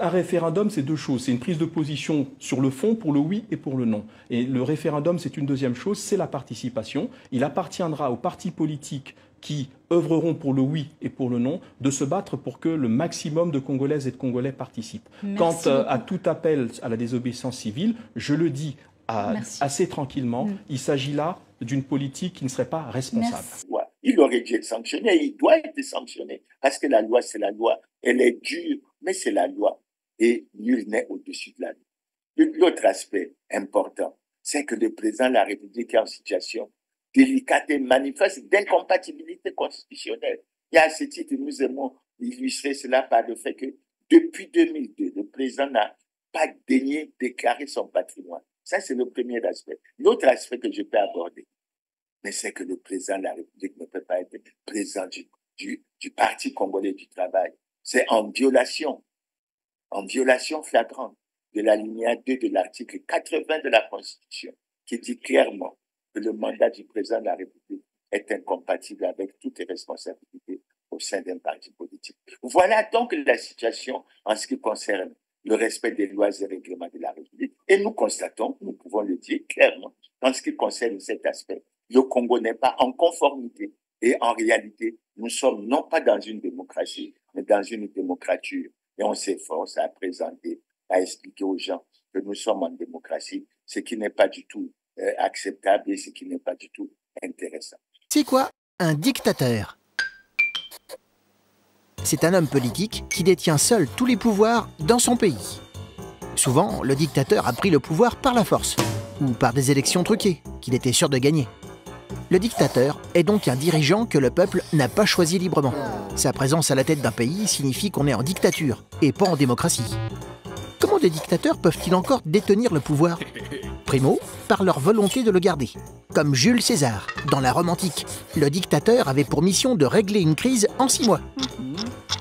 un référendum, c'est deux choses. C'est une prise de position sur le fond pour le oui et pour le non. Et le référendum, c'est une deuxième chose, c'est la participation. Il appartiendra aux partis politiques qui œuvreront pour le oui et pour le non, de se battre pour que le maximum de Congolaises et de Congolais participent. Quant à tout appel à la désobéissance civile, je le dis assez tranquillement, il s'agit là d'une politique qui ne serait pas responsable. Merci. Il aurait dû être sanctionné, il doit être sanctionné, parce que la loi, c'est la loi. Elle est dure, mais c'est la loi. Et nul n'est au-dessus de la loi. L'autre aspect important, c'est que le président de la République est en situation délicate et manifeste d'incompatibilité constitutionnelle. Et à ce titre, nous aimons illustrer cela par le fait que depuis 2002, le président n'a pas daigné déclarer son patrimoine. Ça, c'est le premier aspect. L'autre aspect que je peux aborder, mais c'est que le président de la République ne peut pas être président du Parti congolais du travail. C'est en violation flagrante de l'alinéa 2 de l'article 80 de la Constitution, qui dit clairement que le mandat du président de la République est incompatible avec toutes les responsabilités au sein d'un parti politique. Voilà donc la situation en ce qui concerne le respect des lois et règlements de la République. Et nous constatons, nous pouvons le dire clairement, en ce qui concerne cet aspect, le Congo n'est pas en conformité. Et en réalité, nous sommes non pas dans une démocratie, mais dans une démocrature. Et on s'efforce à présenter, à expliquer aux gens que nous sommes en démocratie, ce qui n'est pas du tout acceptable et ce qui n'est pas du tout intéressant. C'est quoi un dictateur? C'est un homme politique qui détient seul tous les pouvoirs dans son pays. Souvent, le dictateur a pris le pouvoir par la force, ou par des élections truquées, qu'il était sûr de gagner. Le dictateur est donc un dirigeant que le peuple n'a pas choisi librement. Sa présence à la tête d'un pays signifie qu'on est en dictature, et pas en démocratie. Comment des dictateurs peuvent-ils encore détenir le pouvoir? Primo, par leur volonté de le garder. Comme Jules César, dans la Rome antique, le dictateur avait pour mission de régler une crise en 6 mois.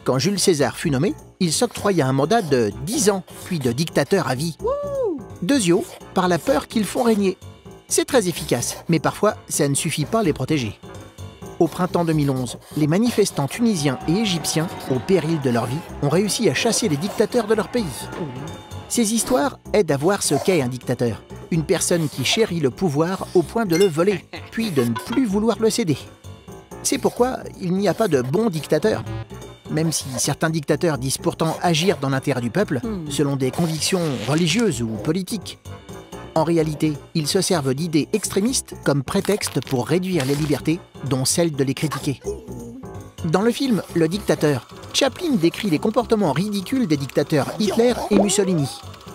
Quand Jules César fut nommé, il s'octroya un mandat de 10 ans, puis de dictateur à vie. Deuxièmement, par la peur qu'ils font régner. C'est très efficace, mais parfois, ça ne suffit pas à les protéger. Au printemps 2011, les manifestants tunisiens et égyptiens, au péril de leur vie, ont réussi à chasser les dictateurs de leur pays. Ces histoires aident à voir ce qu'est un dictateur. Une personne qui chérit le pouvoir au point de le voler, puis de ne plus vouloir le céder. C'est pourquoi il n'y a pas de bons dictateurs. Même si certains dictateurs disent pourtant agir dans l'intérêt du peuple, selon des convictions religieuses ou politiques. En réalité, ils se servent d'idées extrémistes comme prétexte pour réduire les libertés, dont celle de les critiquer. Dans le film Le Dictateur, Chaplin décrit les comportements ridicules des dictateurs Hitler et Mussolini.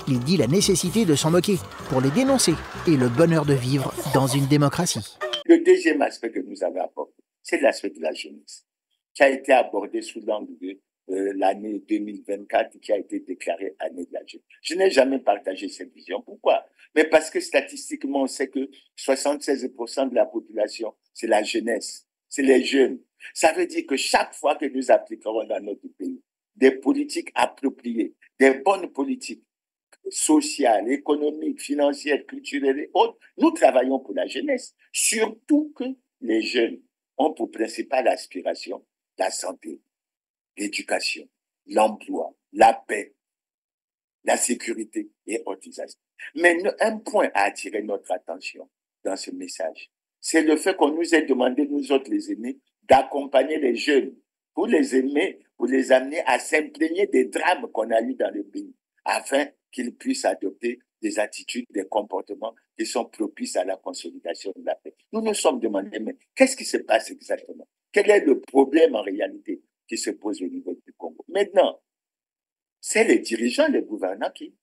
Il dit la nécessité de s'en moquer pour les dénoncer et le bonheur de vivre dans une démocratie. Le deuxième aspect que nous avons abordé, c'est l'aspect de la jeunesse, qui a été abordé sous l'angle de l'année 2024, qui a été déclarée année de la jeunesse. Je n'ai jamais partagé cette vision. Pourquoi? Mais parce que statistiquement, on sait que 76% de la population, c'est la jeunesse, c'est les jeunes. Ça veut dire que chaque fois que nous appliquerons dans notre pays des politiques appropriées, des bonnes politiques, sociales, économiques, financières, culturelles et autres, nous travaillons pour la jeunesse. Surtout que les jeunes ont pour principale aspiration la santé, l'éducation, l'emploi, la paix, la sécurité et autres aspects. Mais un point a attiré notre attention dans ce message, c'est le fait qu'on nous ait demandé, nous autres les aînés, d'accompagner les jeunes pour les aimer, pour les amener à s'imprégner des drames qu'on a eus dans le pays, afin qu'ils puissent adopter des attitudes, des comportements qui sont propices à la consolidation de la paix. Nous nous sommes demandé, mais qu'est-ce qui se passe exactement? Quel est le problème en réalité qui se pose au niveau du Congo? Maintenant, c'est les dirigeants, les gouvernants qui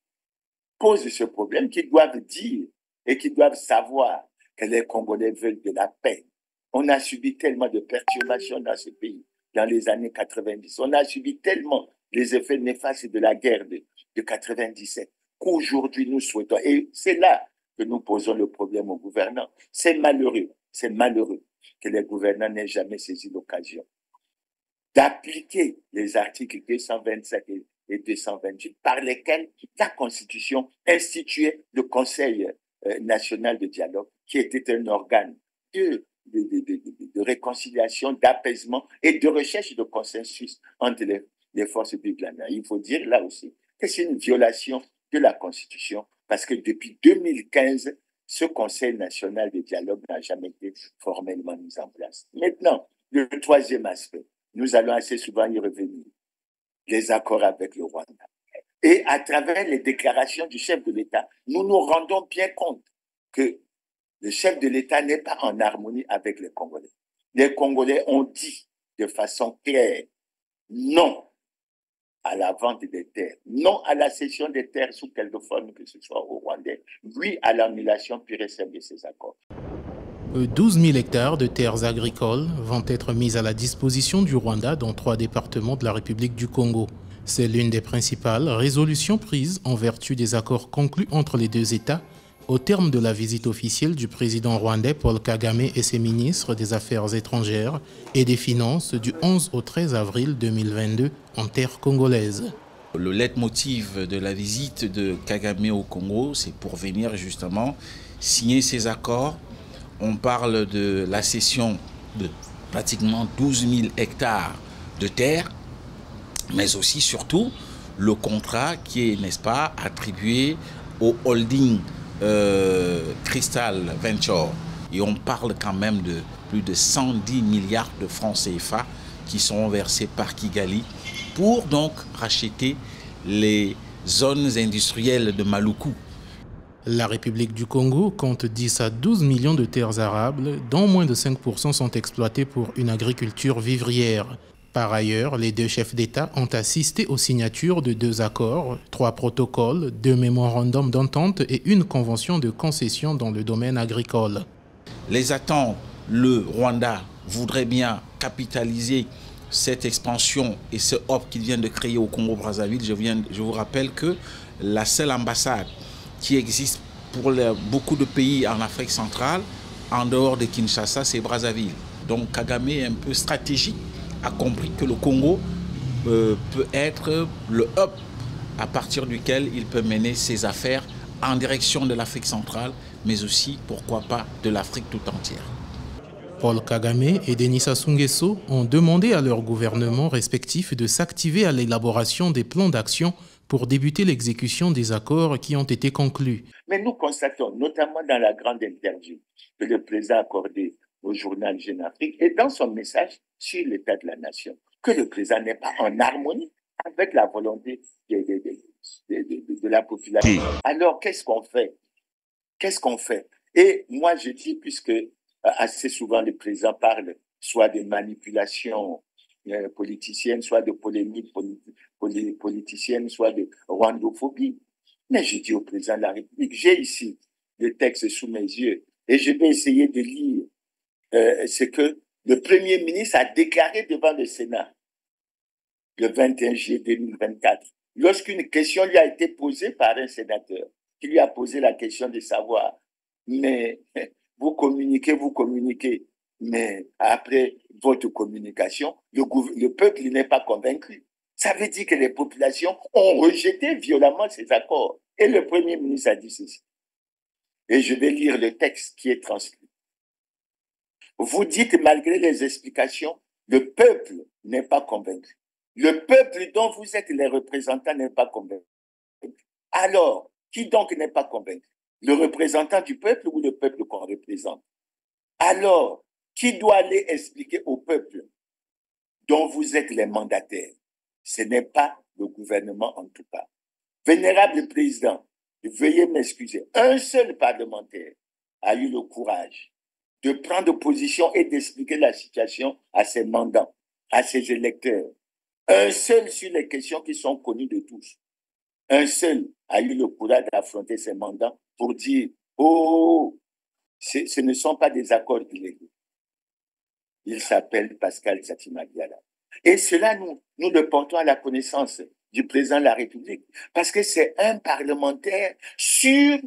posent ce problème, qui doivent dire et qui doivent savoir que les Congolais veulent de la paix. On a subi tellement de perturbations dans ce pays dans les années 90. On a subi tellement les effets néfastes de la guerre de 97 qu'aujourd'hui nous souhaitons, et c'est là que nous posons le problème aux gouvernants. C'est malheureux que les gouvernants n'aient jamais saisi l'occasion d'appliquer les articles 227 et 228 par lesquels la Constitution instituait le Conseil national de dialogue, qui était un organe de réconciliation, d'apaisement et de recherche de consensus entre les forces vives de la nation. Il faut dire là aussi que c'est une violation de la Constitution parce que depuis 2015, ce Conseil national de dialogue n'a jamais été formellement mis en place. Maintenant, le troisième aspect, nous allons assez souvent y revenir, les accords avec le Rwanda. Et à travers les déclarations du chef de l'État, nous nous rendons bien compte que le chef de l'État n'est pas en harmonie avec les Congolais. Les Congolais ont dit de façon claire non à la vente des terres, non à la cession des terres sous quelque forme que ce soit au Rwandais, oui à l'annulation pure et simple de ces accords. 12 000 hectares de terres agricoles vont être mis à la disposition du Rwanda dans 3 départements de la République du Congo. C'est l'une des principales résolutions prises en vertu des accords conclus entre les deux États au terme de la visite officielle du président rwandais Paul Kagame et ses ministres des Affaires étrangères et des Finances du 11 au 13 avril 2022 en terre congolaise. Le leitmotiv de la visite de Kagame au Congo, c'est pour venir justement signer ces accords. On parle de la cession de pratiquement 12 000 hectares de terre, mais aussi surtout le contrat qui est, n'est-ce pas, attribué au holding Crystal Venture. Et on parle quand même de plus de 110 milliards de francs CFA qui sont versés par Kigali pour donc racheter les zones industrielles de Maluku. La République du Congo compte 10 à 12 millions de terres arables, dont moins de 5% sont exploitées pour une agriculture vivrière. Par ailleurs, les deux chefs d'État ont assisté aux signatures de 2 accords, 3 protocoles, 2 mémorandums d'entente et une convention de concession dans le domaine agricole. Les attentes, le Rwanda voudrait bien capitaliser cette expansion et ce hub qu'il vient de créer au Congo-Brazzaville. Je vous rappelle que la seule ambassade qui existe pour beaucoup de pays en Afrique centrale, en dehors de Kinshasa, c'est Brazzaville. Donc Kagame est un peu stratégique, a compris que le Congo peut être le hub à partir duquel il peut mener ses affaires en direction de l'Afrique centrale, mais aussi, pourquoi pas, de l'Afrique tout entière. Paul Kagame et Denis Sassou Nguesso ont demandé à leurs gouvernements respectifs de s'activer à l'élaboration des plans d'action pour débuter l'exécution des accords qui ont été conclus. Mais nous constatons, notamment dans la grande interview que le président a accordée au journal Jeune Afrique et dans son message sur l'état de la nation, que le président n'est pas en harmonie avec la volonté de la population. Alors, qu'est-ce qu'on fait? Qu'est-ce qu'on fait? Et moi, je dis, puisque assez souvent le président parle soit de manipulation politicienne, soit de polémique politicienne, soit de rwandophobie. Mais je dis au président de la République, j'ai ici le texte sous mes yeux et je vais essayer de lire ce que le Premier ministre a déclaré devant le Sénat le 21 juillet 2024. Lorsqu'une question lui a été posée par un sénateur, qui lui a posé la question de savoir, mais vous communiquez, mais après votre communication, le peuple n'est pas convaincu. Ça veut dire que les populations ont rejeté violemment ces accords. Et le Premier ministre a dit ceci. Et je vais lire le texte qui est transcrit. Vous dites, malgré les explications, le peuple n'est pas convaincu. Le peuple dont vous êtes les représentants n'est pas convaincu. Alors, qui donc n'est pas convaincu? Le représentant du peuple ou le peuple qu'on représente? Alors, qui doit aller expliquer au peuple dont vous êtes les mandataires? Ce n'est pas le gouvernement en tout cas. Vénérable président, veuillez m'excuser. Un seul parlementaire a eu le courage de prendre position et d'expliquer la situation à ses mandants, à ses électeurs. Un seul sur les questions qui sont connues de tous. Un seul a eu le courage d'affronter ses mandants pour dire « Oh, ce ne sont pas des accords illégaux. » Il s'appelle Pascal Satima Diala. Et cela, nous le portons à la connaissance du président de la République, parce que c'est un parlementaire sûr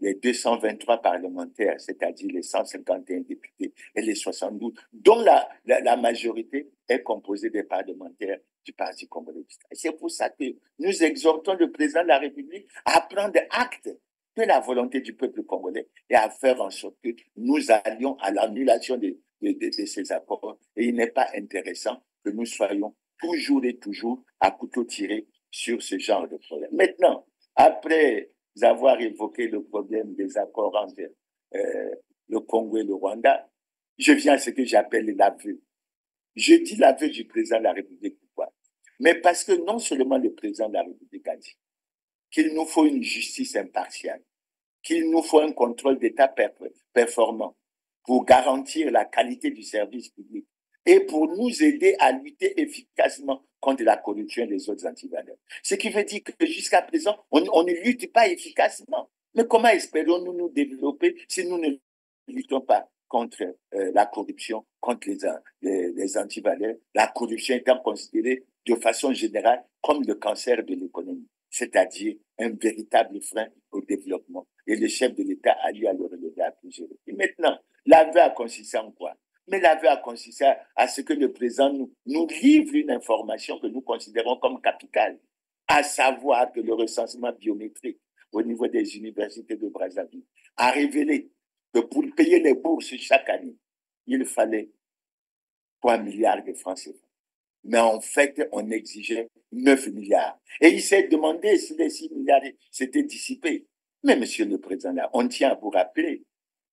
les 223 parlementaires, c'est-à-dire les 151 députés et les 72, dont la majorité est composée des parlementaires du Parti congolais. C'est pour ça que nous exhortons le président de la République à prendre acte de la volonté du peuple congolais et à faire en sorte que nous allions à l'annulation de ces accords. Et il n'est pas intéressant que nous soyons toujours et toujours à couteau tiré sur ce genre de problème. Maintenant, après avoir évoqué le problème des accords entre le Congo et le Rwanda, je viens à ce que j'appelle l'aveu. Je dis l'aveu du président de la République. Pourquoi? Mais parce que non seulement le président de la République a dit qu'il nous faut une justice impartiale, qu'il nous faut un contrôle d'État performant pour garantir la qualité du service public et pour nous aider à lutter efficacement contre la corruption et les autres antivaleurs. Ce qui veut dire que jusqu'à présent, on ne lutte pas efficacement. Mais comment espérons-nous nous développer si nous ne luttons pas contre la corruption, contre les antivaleurs, la corruption étant considérée de façon générale comme le cancer de l'économie, c'est-à-dire un véritable frein au développement. Et le chef de l'État a eu à le relever à plusieurs reprises. Et maintenant, l'aveu a consisté en quoi? Mais l'aveu a consisté à ce que le président nous livre une information que nous considérons comme capitale, à savoir que le recensement biométrique au niveau des universités de Brazzaville a révélé que pour payer les bourses chaque année, il fallait 3 milliards de francs CFA. Mais en fait, on exigeait 9 milliards. Et il s'est demandé si les 6 milliards s'étaient dissipés. Mais monsieur le président, là, on tient à vous rappeler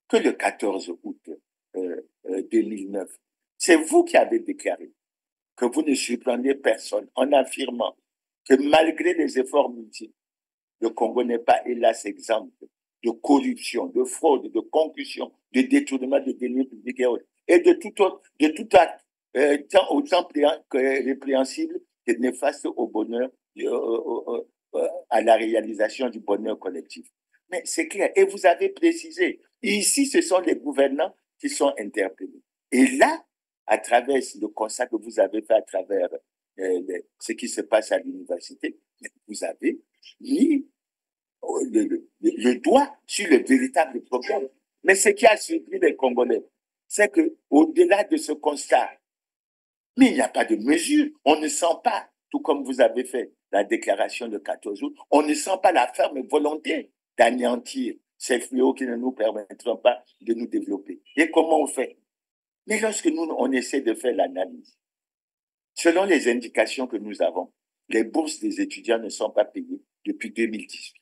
que le 14 août 2009, c'est vous qui avez déclaré que vous ne surprendrez personne en affirmant que malgré les efforts multiples, le Congo n'est pas, hélas, exempt de corruption, de fraude, de concussion, de détournement de deniers publics et de tout acte autant répréhensible que néfaste au bonheur, à la réalisation du bonheur collectif. Mais c'est clair. Et vous avez précisé, ici, ce sont les gouvernants qui sont interpellés. Et là, à travers le constat que vous avez fait à travers ce qui se passe à l'université, vous avez mis le doigt sur le véritable problème. Mais ce qui a surpris les Congolais, c'est qu'au-delà de ce constat, mais il n'y a pas de mesure. On ne sent pas, tout comme vous avez fait la déclaration le 14 août, on ne sent pas la ferme volonté d'anéantir ces fléaux qui ne nous permettront pas de nous développer. Et comment on fait? Mais lorsque on essaie de faire l'analyse, selon les indications que nous avons, les bourses des étudiants ne sont pas payées depuis 2018.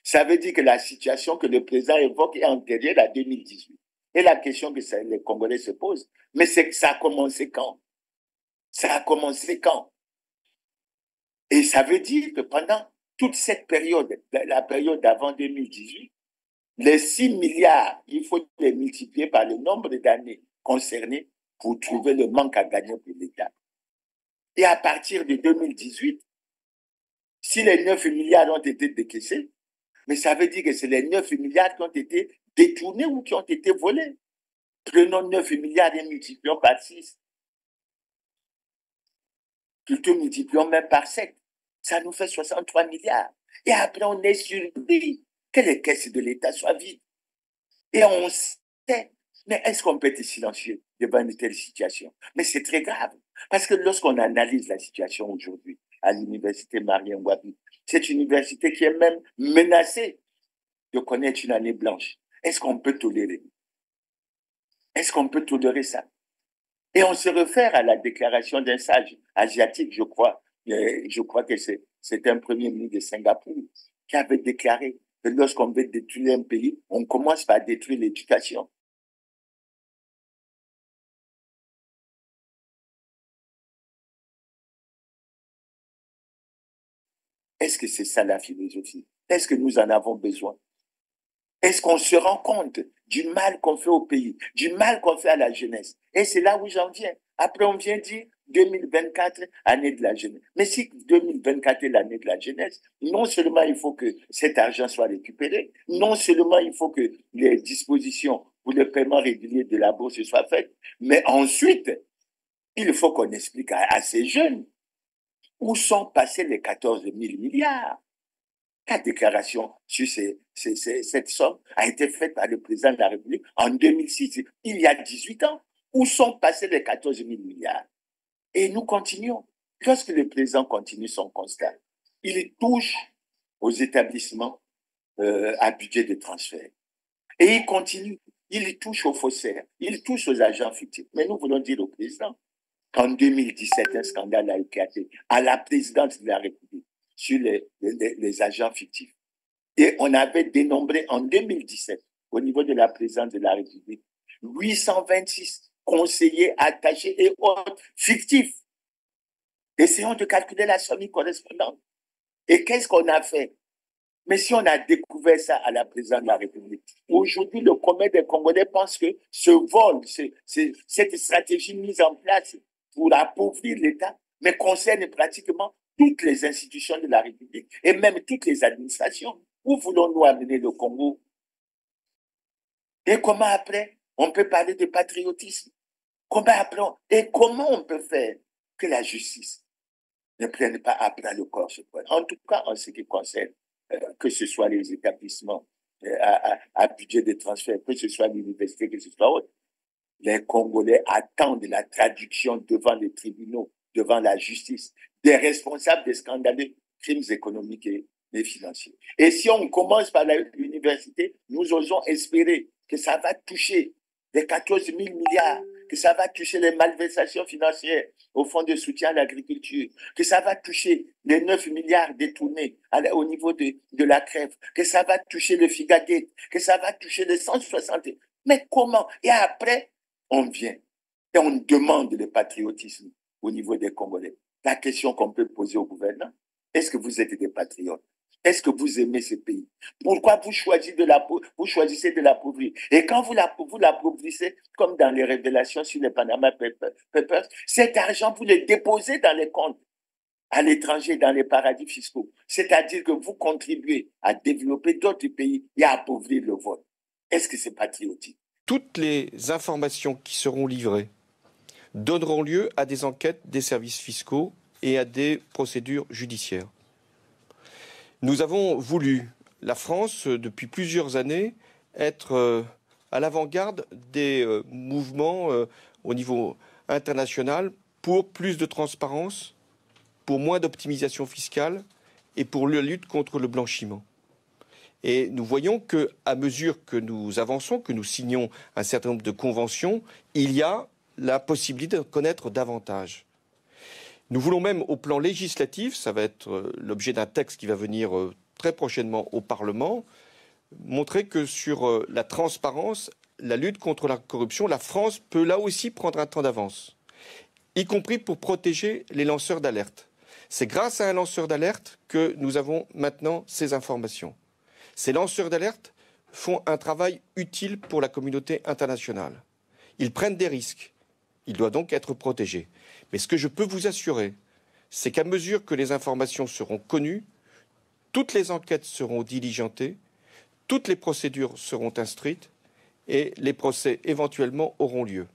Ça veut dire que la situation que le président évoque est antérieure à 2018. Et la question que les Congolais se posent, mais c'est que ça a commencé quand? Ça a commencé quand? Et ça veut dire que pendant toute cette période, la période d'avant 2018, les 6 milliards, il faut les multiplier par le nombre d'années concernées pour trouver le manque à gagner pour l'État. Et à partir de 2018, si les 9 milliards ont été décaissés, mais ça veut dire que c'est les 9 milliards qui ont été détournés ou qui ont été volés. Prenons 9 milliards et multiplions par 6. Plutôt multiplions même par 7. Ça nous fait 63 milliards. Et après, on est surpris que les caisses de l'État soient vides. Et on sait, mais est-ce qu'on peut être silencieux devant une telle situation? Mais c'est très grave. Parce que lorsqu'on analyse la situation aujourd'hui à l'université Marien Ngouabi, cette université qui est même menacée de connaître une année blanche, est-ce qu'on peut tolérer? Est-ce qu'on peut tolérer ça? Et on se réfère à la déclaration d'un sage asiatique, je crois que c'est un premier ministre de Singapour qui avait déclaré que lorsqu'on veut détruire un pays, on commence par détruire l'éducation. Est-ce que c'est ça la philosophie? Est-ce que nous en avons besoin? Est-ce qu'on se rend compte du mal qu'on fait au pays, du mal qu'on fait à la jeunesse? Et c'est là où j'en viens. Après, on vient dire 2024, année de la jeunesse. Mais si 2024 est l'année de la jeunesse, non seulement il faut que cet argent soit récupéré, non seulement il faut que les dispositions pour le paiement régulier de la bourse soient faites, mais ensuite, il faut qu'on explique à ces jeunes où sont passés les 14 000 milliards. La déclaration sur cette somme a été faite par le président de la République en 2006, il y a 18 ans. Où sont passés les 14 000 milliards? Et nous continuons. Lorsque le président continue son constat, il touche aux établissements à budget de transfert. Et il continue. Il touche aux faussaires, il touche aux agents fictifs. Mais nous voulons dire au président qu'en 2017, un scandale a éclaté à la présidence de la République sur les agents fictifs. Et on avait dénombré en 2017, au niveau de la présidence de la République, 826 conseillers attachés et autres fictifs. Essayons de calculer la somme correspondante. Et qu'est-ce qu'on a fait? Mais si on a découvert ça à la présidence de la République, aujourd'hui, le commun des Congolais pense que ce vol, cette stratégie mise en place pour appauvrir l'État, mais concerne pratiquement toutes les institutions de la République et même toutes les administrations. Où voulons-nous amener le Congo? Et comment après, on peut parler de patriotisme? Et comment on peut faire que la justice ne prenne pas à bras le corps ce problème? En tout cas, en ce qui concerne que ce soit les établissements à budget de transfert, que ce soit l'université, que ce soit autre, les Congolais attendent la traduction devant les tribunaux, devant la justice, des responsables des scandaleux crimes économiques et financiers. Et si on commence par l'université, nous osons espérer que ça va toucher les 14 000 milliards, que ça va toucher les malversations financières au fonds de soutien à l'agriculture, que ça va toucher les 9 milliards détournés au niveau de la crève, que ça va toucher le Figagate, que ça va toucher les 160. Mais comment? Et après, on vient et on demande le patriotisme au niveau des Congolais. La question qu'on peut poser au gouvernement, est-ce que vous êtes des patriotes? Est-ce que vous aimez ce pays? Pourquoi vous choisissez de l'appauvrir? Et quand vous l'appauvrissez, comme dans les révélations sur les Panama Papers, cet argent, vous le déposez dans les comptes à l'étranger, dans les paradis fiscaux. C'est-à-dire que vous contribuez à développer d'autres pays et à appauvrir le vôtre. Est-ce que c'est patriotique? Toutes les informations qui seront livrées donneront lieu à des enquêtes des services fiscaux et à des procédures judiciaires. Nous avons voulu, la France, depuis plusieurs années, être à l'avant-garde des mouvements au niveau international pour plus de transparence, pour moins d'optimisation fiscale et pour la lutte contre le blanchiment. Et nous voyons qu'à mesure que nous avançons, que nous signons un certain nombre de conventions, il y a la possibilité de connaître davantage. Nous voulons même, au plan législatif, ça va être l'objet d'un texte qui va venir très prochainement au Parlement, montrer que sur la transparence, la lutte contre la corruption, la France peut là aussi prendre un temps d'avance, y compris pour protéger les lanceurs d'alerte. C'est grâce à un lanceur d'alerte que nous avons maintenant ces informations. Ces lanceurs d'alerte font un travail utile pour la communauté internationale. Ils prennent des risques. Ils doivent donc être protégés. Mais ce que je peux vous assurer, c'est qu'à mesure que les informations seront connues, toutes les enquêtes seront diligentées, toutes les procédures seront instruites et les procès éventuellement auront lieu.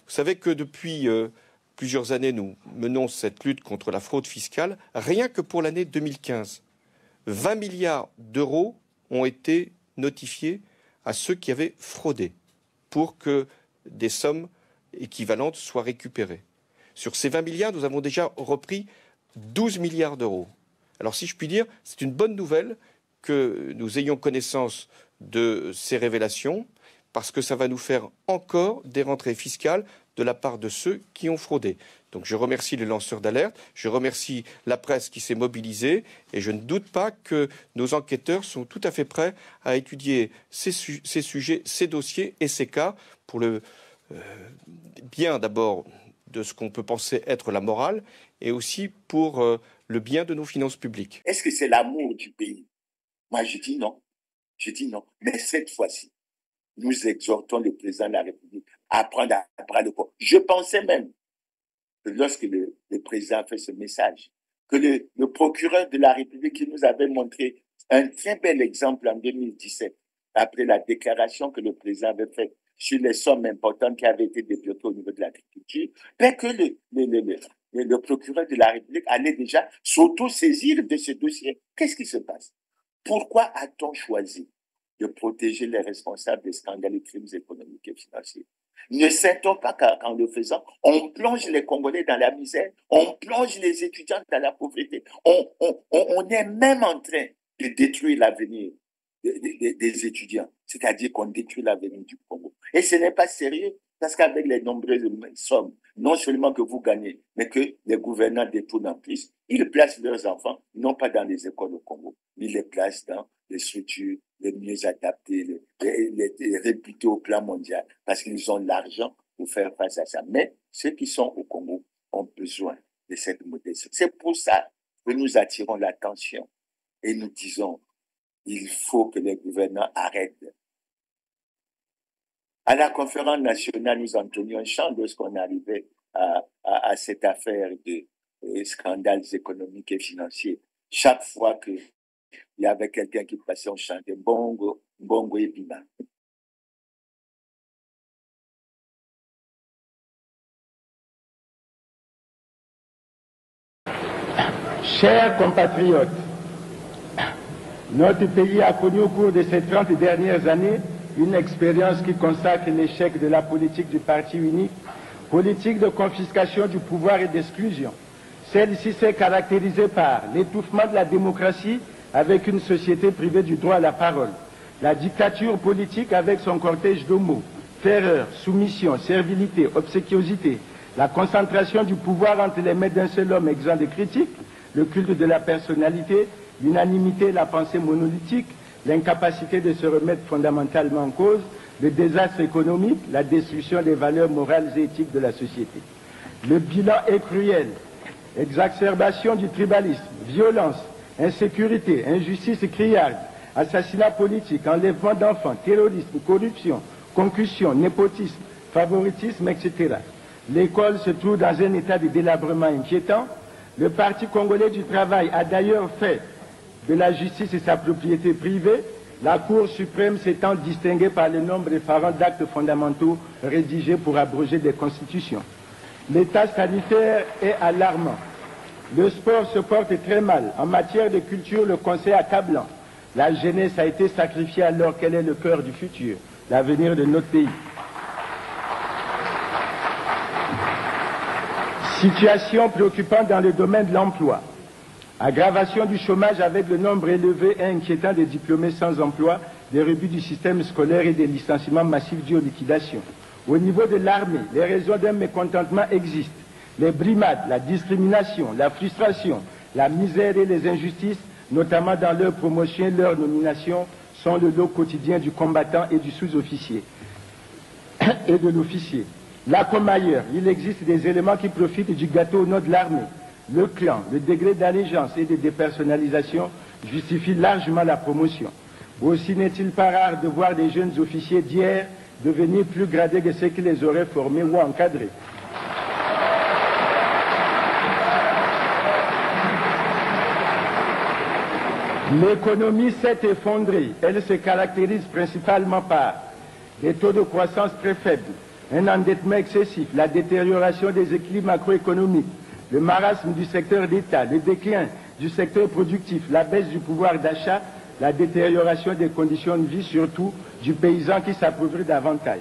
Vous savez que depuis plusieurs années, nous menons cette lutte contre la fraude fiscale. Rien que pour l'année 2015, 20 milliards d'euros ont été notifiés à ceux qui avaient fraudé pour que des sommes équivalentes soient récupérées. Sur ces 20 milliards, nous avons déjà repris 12 milliards d'euros. Alors si je puis dire, c'est une bonne nouvelle que nous ayons connaissance de ces révélations, parce que ça va nous faire encore des rentrées fiscales de la part de ceux qui ont fraudé. Donc je remercie les lanceurs d'alerte, je remercie la presse qui s'est mobilisée, et je ne doute pas que nos enquêteurs sont tout à fait prêts à étudier ces sujets, ces dossiers et ces cas pour le bien d'abord de ce qu'on peut penser être la morale, et aussi pour le bien de nos finances publiques. Est-ce que c'est l'amour du pays? Moi, je dis non. Je dis non. Mais cette fois-ci, nous exhortons le président de la République à prendre à bras le corps. Je pensais même que lorsque le président a fait ce message, que le procureur de la République qui nous avait montré un très bel exemple en 2017, après la déclaration que le président avait faite sur les sommes importantes qui avaient été débloquées au niveau de l'agriculture, mais que le procureur de la République allait déjà s'auto-saisir de ce dossier. Qu'est-ce qui se passe? Pourquoi a-t-on choisi de protéger les responsables des scandales et crimes économiques et financiers? Ne sait-on pas qu'en le faisant, on plonge les Congolais dans la misère, on plonge les étudiants dans la pauvreté, on est même en train de détruire l'avenir des étudiants, c'est-à-dire qu'on détruit l'avenir du Congo. Et ce n'est pas sérieux, parce qu'avec les nombreuses sommes, non seulement que vous gagnez, mais que les gouvernants détournent en plus, ils placent leurs enfants, non pas dans les écoles au Congo, mais ils les placent dans les structures les mieux adaptées, les réputées au plan mondial, parce qu'ils ont l'argent pour faire face à ça. Mais ceux qui sont au Congo ont besoin de cette modestie. C'est pour ça que nous attirons l'attention et nous disons, il faut que les gouvernants arrêtent. À la conférence nationale, nous en tenions chant lorsqu'on arrivait à cette affaire de scandales économiques et financiers. Chaque fois qu'il y avait quelqu'un qui passait, on chantait Bongo, Bongo et Bima. Chers compatriotes, notre pays a connu au cours de ces 30 dernières années une expérience qui consacre l'échec de la politique du parti unique, politique de confiscation du pouvoir et d'exclusion. Celle-ci s'est caractérisée par l'étouffement de la démocratie avec une société privée du droit à la parole, la dictature politique avec son cortège de mots, terreur, soumission, servilité, obséquiosité, la concentration du pouvoir entre les mains d'un seul homme exempt de critique, le culte de la personnalité, l'unanimité et la pensée monolithique, l'incapacité de se remettre fondamentalement en cause, le désastre économique, la destruction des valeurs morales et éthiques de la société. Le bilan est cruel. Exacerbation du tribalisme, violence, insécurité, injustice criarde, assassinat politique, enlèvement d'enfants, terrorisme, corruption, concussion, népotisme, favoritisme, etc. L'école se trouve dans un état de délabrement inquiétant. Le Parti congolais du travail a d'ailleurs fait de la justice et sa propriété privée, la Cour suprême s'étant distinguée par le nombre effarant d'actes fondamentaux rédigés pour abroger des constitutions. L'état sanitaire est alarmant. Le sport se porte très mal. En matière de culture, le conseil accablant. La jeunesse a été sacrifiée alors qu'elle est le cœur du futur, l'avenir de notre pays. Situation préoccupante dans le domaine de l'emploi. Aggravation du chômage avec le nombre élevé et inquiétant des diplômés sans emploi, des rebuts du système scolaire et des licenciements massifs dus aux liquidations. Au niveau de l'armée, les raisons d'un mécontentement existent. Les brimades, la discrimination, la frustration, la misère et les injustices, notamment dans leur promotion et leur nomination, sont le lot quotidien du combattant et du sous-officier et de l'officier. Là comme ailleurs, il existe des éléments qui profitent du gâteau au nom de l'armée. Le clan, le degré d'allégeance et de dépersonnalisation justifient largement la promotion. Aussi n'est-il pas rare de voir des jeunes officiers d'hier devenir plus gradés que ceux qui les auraient formés ou encadrés. L'économie s'est effondrée. Elle se caractérise principalement par des taux de croissance très faibles, un endettement excessif, la détérioration des équilibres macroéconomiques, le marasme du secteur d'État, le déclin du secteur productif, la baisse du pouvoir d'achat, la détérioration des conditions de vie, surtout du paysan qui s'appauvrit davantage.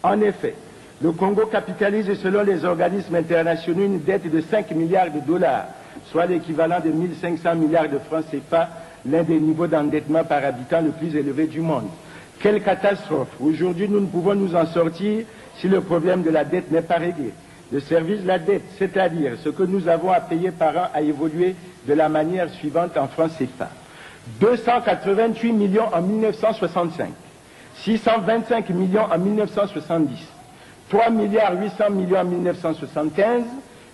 En effet, le Congo capitalise selon les organismes internationaux une dette de 5 milliards de dollars, soit l'équivalent de 1500 milliards de francs CFA, l'un des niveaux d'endettement par habitant le plus élevé du monde. Quelle catastrophe! Aujourd'hui, nous ne pouvons nous en sortir si le problème de la dette n'est pas réglé. Le service de la dette, c'est-à-dire ce que nous avons à payer par an, a évolué de la manière suivante en francs CFA. 288 millions en 1965, 625 millions en 1970, 3 milliards 800 millions en 1975,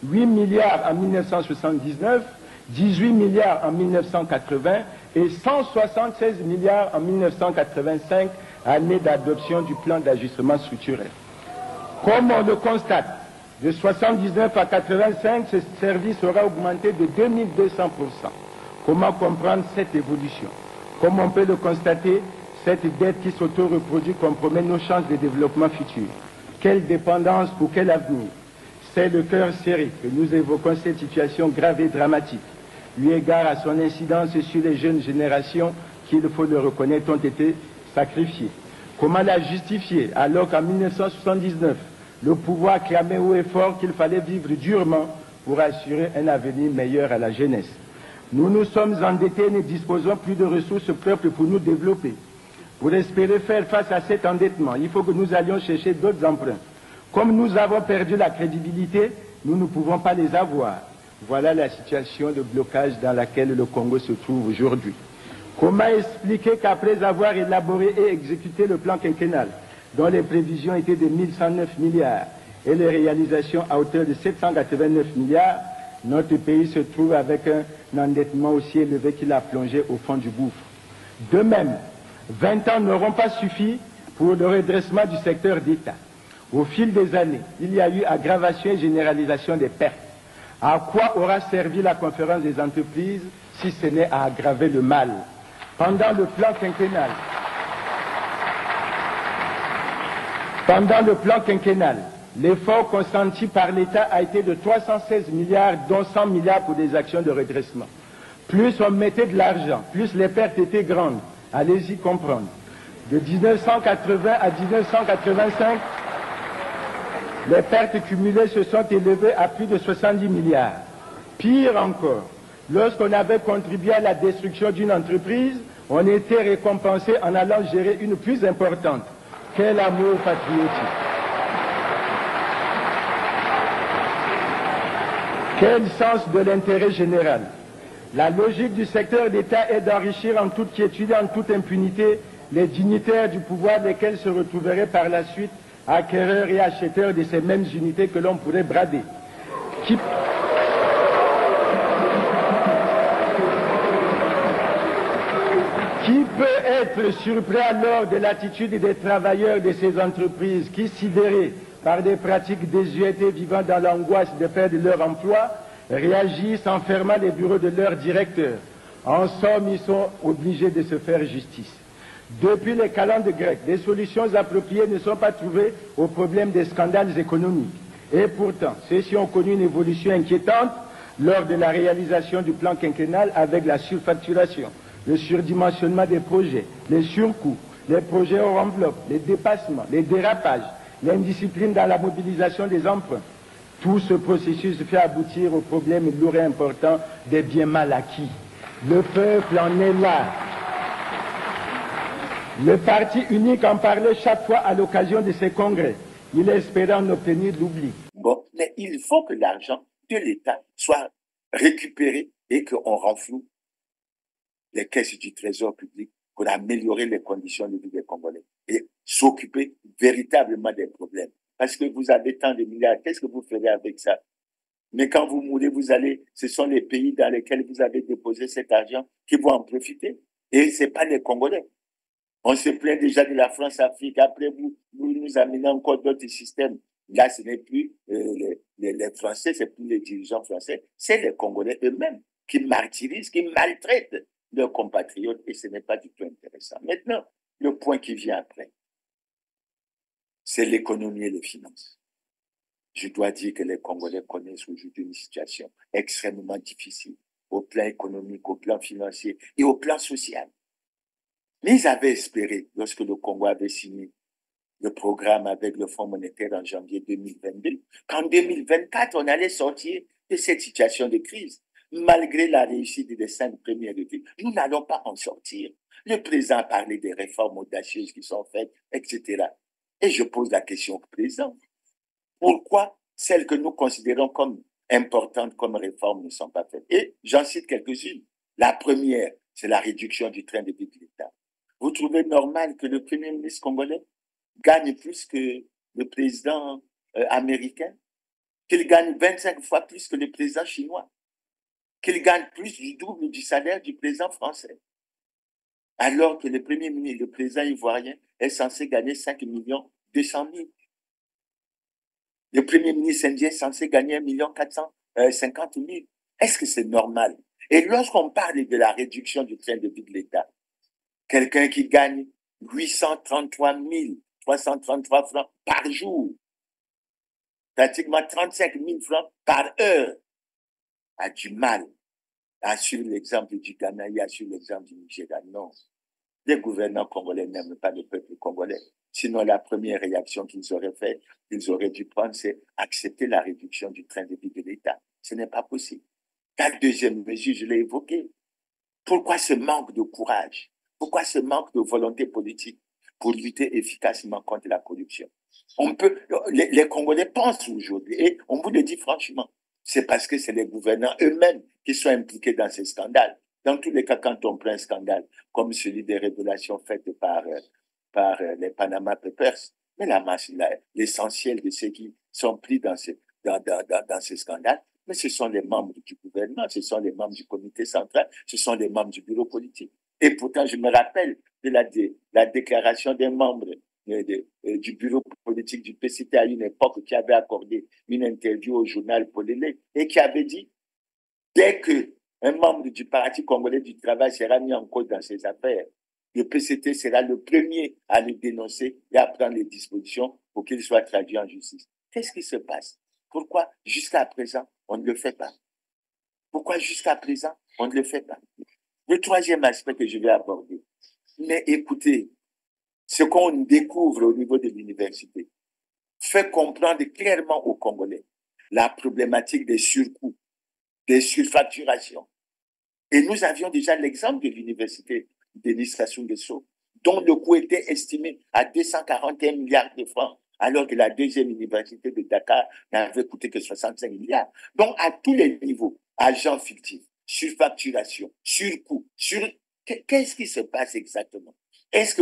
8 milliards en 1979, 18 milliards en 1980 et 176 milliards en 1985, année d'adoption du plan d'ajustement structurel. Comme on le constate, de 79 à 85, ce service aura augmenté de 2200%. Comment comprendre cette évolution? Comme on peut le constater, cette dette qui s'auto-reproduit compromet nos chances de développement futur. Quelle dépendance pour quel avenir? C'est le cœur serré que nous évoquons cette situation grave et dramatique, eu égard à son incidence sur les jeunes générations qu'il faut le reconnaître, ont été sacrifiés. Comment la justifier alors qu'en 1979, le pouvoir clamait haut et fort qu'il fallait vivre durement pour assurer un avenir meilleur à la jeunesse? Nous nous sommes endettés et ne disposons plus de ressources propres pour nous développer. Pour espérer faire face à cet endettement, il faut que nous allions chercher d'autres emprunts. Comme nous avons perdu la crédibilité, nous ne pouvons pas les avoir. Voilà la situation de blocage dans laquelle le Congo se trouve aujourd'hui. Comment expliquer qu'après avoir élaboré et exécuté le plan quinquennal, dont les prévisions étaient de 1109 milliards et les réalisations à hauteur de 789 milliards, notre pays se trouve avec un endettement aussi élevé qu'il a plongé au fond du gouffre? De même, 20 ans n'auront pas suffi pour le redressement du secteur d'État. Au fil des années, il y a eu aggravation et généralisation des pertes. À quoi aura servi la conférence des entreprises si ce n'est à aggraver le mal? Pendant le plan quinquennal, l'effort consenti par l'État a été de 316 milliards, dont 100 milliards pour des actions de redressement. Plus on mettait de l'argent, plus les pertes étaient grandes. Allez-y comprendre. De 1980 à 1985, les pertes cumulées se sont élevées à plus de 70 milliards. Pire encore, lorsqu'on avait contribué à la destruction d'une entreprise, on était récompensé en allant gérer une plus importante. Quel amour patriotique! Quel sens de l'intérêt général! La logique du secteur d'État est d'enrichir en toute quiétude et en toute impunité les dignitaires du pouvoir, lesquels se retrouveraient par la suite acquéreurs et acheteurs de ces mêmes unités que l'on pourrait brader. Qui peut être surpris alors de l'attitude des travailleurs de ces entreprises qui, sidérés par des pratiques désuètes et vivant dans l'angoisse de perdre leur emploi, réagissent en fermant les bureaux de leurs directeurs? En somme, ils sont obligés de se faire justice. Depuis les calendes grecques, des solutions appropriées ne sont pas trouvées au problème des scandales économiques. Et pourtant, ceux-ci ont connu une évolution inquiétante lors de la réalisation du plan quinquennal avec la surfacturation, le surdimensionnement des projets, les surcoûts, les projets hors enveloppe, les dépassements, les dérapages, l'indiscipline dans la mobilisation des emprunts. Tout ce processus fait aboutir au problème lourd et important des biens mal acquis. Le peuple en est là. Le parti unique en parlait chaque fois à l'occasion de ces congrès. Il espérait en obtenir l'oubli. Bon, mais il faut que l'argent de l'État soit récupéré et qu'on renfloue les caisses du Trésor public pour améliorer les conditions de vie des Congolais et s'occuper véritablement des problèmes. Parce que vous avez tant de milliards, qu'est-ce que vous ferez avec ça? Mais quand vous mourrez, ce sont les pays dans lesquels vous avez déposé cet argent qui vont en profiter. Et ce n'est pas les Congolais. On se plaint déjà de la France-Afrique. Après, vous nous amenez encore d'autres systèmes. Là, ce n'est plus les Français, ce n'est plus les dirigeants français, c'est les Congolais eux-mêmes qui martyrisent, qui maltraitent leurs compatriotes et ce n'est pas du tout intéressant. Maintenant, le point qui vient après, c'est l'économie et les finances. Je dois dire que les Congolais connaissent aujourd'hui une situation extrêmement difficile au plan économique, au plan financier et au plan social. Mais ils avaient espéré, lorsque le Congo avait signé le programme avec le Fonds monétaire en janvier 2022, qu'en 2024, on allait sortir de cette situation de crise. Malgré la réussite des 5 premières études, nous n'allons pas en sortir. Le président a parlé des réformes audacieuses qui sont faites, etc. Et je pose la question au président. Pourquoi celles que nous considérons comme importantes comme réformes ne sont pas faites? Et j'en cite quelques-unes. La première, c'est la réduction du train de vie de l'État. Vous trouvez normal que le Premier ministre congolais gagne plus que le président américain? Qu'il gagne 25 fois plus que le président chinois? Qu'il gagne plus du double du salaire du président français? Alors que le Premier ministre, le président ivoirien, est censé gagner 5,2 millions. Le Premier ministre indien est censé gagner 1,450,000. Est-ce que c'est normal? Et lorsqu'on parle de la réduction du train de vie de l'État, quelqu'un qui gagne 833 333 francs par jour, pratiquement 35 000 francs par heure, a du mal à suivre l'exemple du Ghana et à suivre l'exemple du Nigeria. Non, Les gouvernants congolais n'aiment pas le peuple congolais. Sinon, la première réaction qu'ils auraient fait, qu'ils auraient dû prendre, c'est accepter la réduction du train de vie de l'État. Ce n'est pas possible. La deuxième mesure, je l'ai évoquée. Pourquoi ce manque de courage? Pourquoi ce manque de volonté politique pour lutter efficacement contre la corruption? Les Congolais pensent aujourd'hui, et on vous le dit franchement, c'est parce que c'est les gouvernants eux-mêmes qui sont impliqués dans ces scandales. Dans tous les cas, quand on prend un scandale comme celui des révélations faites par les Panama Papers, mais l'essentiel de ceux qui sont pris dans ces scandales, mais ce sont les membres du gouvernement, ce sont les membres du comité central, ce sont les membres du bureau politique. Et pourtant, je me rappelle de la déclaration des membres du bureau politique du PCT à une époque qui avait accordé une interview au journal Polélé et qui avait dit, dès qu'un membre du Parti congolais du travail sera mis en cause dans ces affaires, le PCT sera le premier à le dénoncer et à prendre les dispositions pour qu'il soit traduit en justice. Qu'est-ce qui se passe? Pourquoi jusqu'à présent, on ne le fait pas? Pourquoi jusqu'à présent, on ne le fait pas? Le troisième aspect que je vais aborder, mais écoutez, ce qu'on découvre au niveau de l'université fait comprendre clairement aux Congolais la problématique des surcoûts, des surfacturations. Et nous avions déjà l'exemple de l'université Denis Sassou Nguesso, dont le coût était estimé à 241 milliards de francs, alors que la deuxième université de Dakar n'avait coûté que 65 milliards. Donc, à tous les niveaux, agents fictifs, surfacturation, surcoût, qu'est-ce qui se passe exactement? Est-ce que